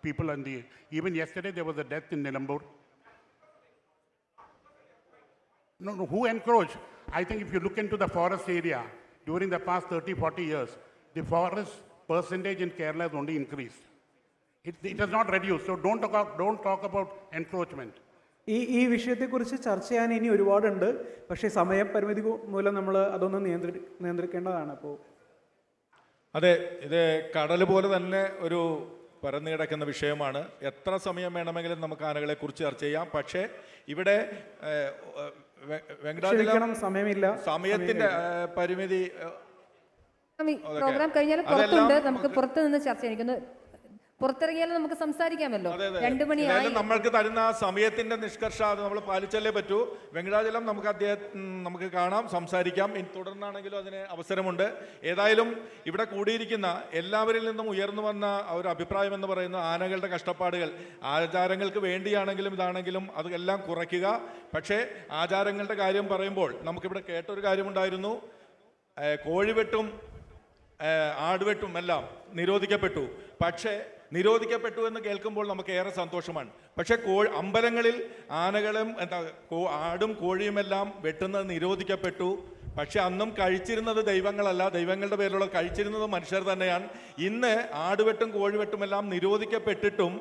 [SPEAKER 2] people on the... Even yesterday there was a death in Nilambur. No, who encroached? I think if you look into the forest area, during the past 30, 40 years, the forest percentage in Kerala has only increased. It has not reduced. So don't talk about encroachment.
[SPEAKER 9] ഈ വിഷയത്തെക്കുറിച്ച് ചർച്ച ചെയ്യാൻ ഇനി ഒരുപാടുണ്ട്. പക്ഷേ സമയപരിമിതി മൂലം നമ്മൾ അതൊന്നും നിയന്ത്രിക്കേണ്ടതാണ്. അപ്പോൾ
[SPEAKER 1] അതെ, ഇത് കടൽ പോലെ തന്നെ ഒരു പരന്നു കിടക്കുന്ന വിഷയമാണ്. എത്ര സമയം വേണമെങ്കിലും നമുക്ക് ആനകളെ കുറിച്ച് ചർച്ച ചെയ്യാം. പക്ഷേ ഇവിടെ വെങ്കടാചലം
[SPEAKER 9] സമയമില്ല,
[SPEAKER 1] സമയത്തിന്റെ പരിമിതി.
[SPEAKER 4] പ്രോഗ്രാം കഴിഞ്ഞാലും പുറത്തുണ്ട്, നമുക്ക് പുറത്ത് നിന്ന് ചർച്ച ചെയ്യിക്കുന്നു. പുറത്തിറങ്ങിയാലും നമുക്ക് സംസാരിക്കാമല്ലോ. 2 മണിയായി.
[SPEAKER 1] നമ്മൾക്ക് തരുന്ന സമയത്തിന്റെ നിഷ്കർഷ അത് നമ്മൾ പാലിച്ചല്ലേ പറ്റൂ. വെങ്കടാചലം നമുക്ക് കാണാം, സംസാരിക്കാം. തുടർന്നാണെങ്കിലും അതിന് അവസരമുണ്ട്. ഏതായാലും ഇവിടെ കൂടിയിരിക്കുന്ന എല്ലാവരിൽ നിന്നും ഉയർന്നു വന്ന ഒരു അഭിപ്രായം എന്ന് പറയുന്നത് ആനകളുടെ കഷ്ടപ്പാടുകൾ ആചാരങ്ങൾക്ക് വേണ്ടിയാണെങ്കിലും ഇതാണെങ്കിലും അതെല്ലാം കുറയ്ക്കുക. പക്ഷേ ആചാരങ്ങളുടെ കാര്യം പറയുമ്പോൾ നമുക്കിവിടെ കേട്ടൊരു കാര്യമുണ്ടായിരുന്നു. കോഴിവെട്ടും ആടുവെട്ടും എല്ലാം നിരോധിക്കപ്പെട്ടു. പക്ഷേ നിരോധിക്കപ്പെട്ടു എന്ന് കേൾക്കുമ്പോൾ നമുക്ക് ഏറെ സന്തോഷമാണ്. പക്ഷേ അമ്പലങ്ങളിൽ ആനകളും ആടും കോഴിയുമെല്ലാം വെട്ടുന്നത് നിരോധിക്കപ്പെട്ടു. പക്ഷെ അന്നും കഴിച്ചിരുന്നത് ദൈവങ്ങളല്ല, ദൈവങ്ങളുടെ പേരിലുള്ള കഴിച്ചിരുന്നത് മനുഷ്യർ തന്നെയാണ്. ഇന്ന് ആടുവെട്ടും കോഴിവെട്ടുമെല്ലാം നിരോധിക്കപ്പെട്ടിട്ടും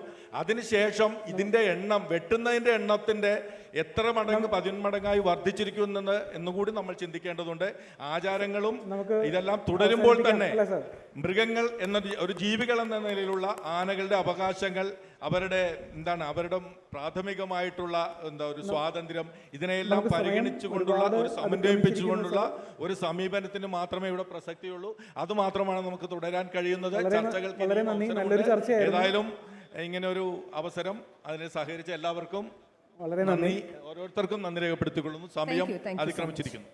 [SPEAKER 1] അതിനുശേഷം ഇതിൻ്റെ എണ്ണം, വെട്ടുന്നതിൻ്റെ എണ്ണത്തിൻ്റെ എത്ര മടങ്ങ് 10 മടങ്ങായി വർദ്ധിച്ചിരിക്കുന്നെന്ന് എന്നുകൂടി നമ്മൾ ചിന്തിക്കേണ്ടതുണ്ട്. ആചാരങ്ങളും ഇതെല്ലാം തുടരുമ്പോൾ തന്നെ മൃഗങ്ങൾ എന്ന ഒരു ജീവികൾ എന്ന നിലയിലുള്ള ആനകളുടെ അവകാശങ്ങൾ, അവരുടെ അവരുടെ പ്രാഥമികമായിട്ടുള്ള ഒരു സ്വാതന്ത്ര്യം, ഇതിനെയെല്ലാം പരിഗണിച്ചുകൊണ്ടുള്ള സമന്വയിപ്പിച്ചുകൊണ്ടുള്ള ഒരു സമീപനത്തിന് മാത്രമേ ഇവിടെ പ്രസക്തിയുള്ളൂ. അതുമാത്രമാണ് നമുക്ക് തുടരാൻ കഴിയുന്നത്. ചർച്ചകൾക്ക് ഏതായാലും ഇങ്ങനെ ഒരു അവസരം അതിനെ സഹകരിച്ച എല്ലാവർക്കും വളരെ നന്ദി. ഓരോരുത്തർക്കും നന്ദി രേഖപ്പെടുത്തിക്കൊള്ളുന്നു. സമയം അതിക്രമിച്ചിരിക്കുന്നു.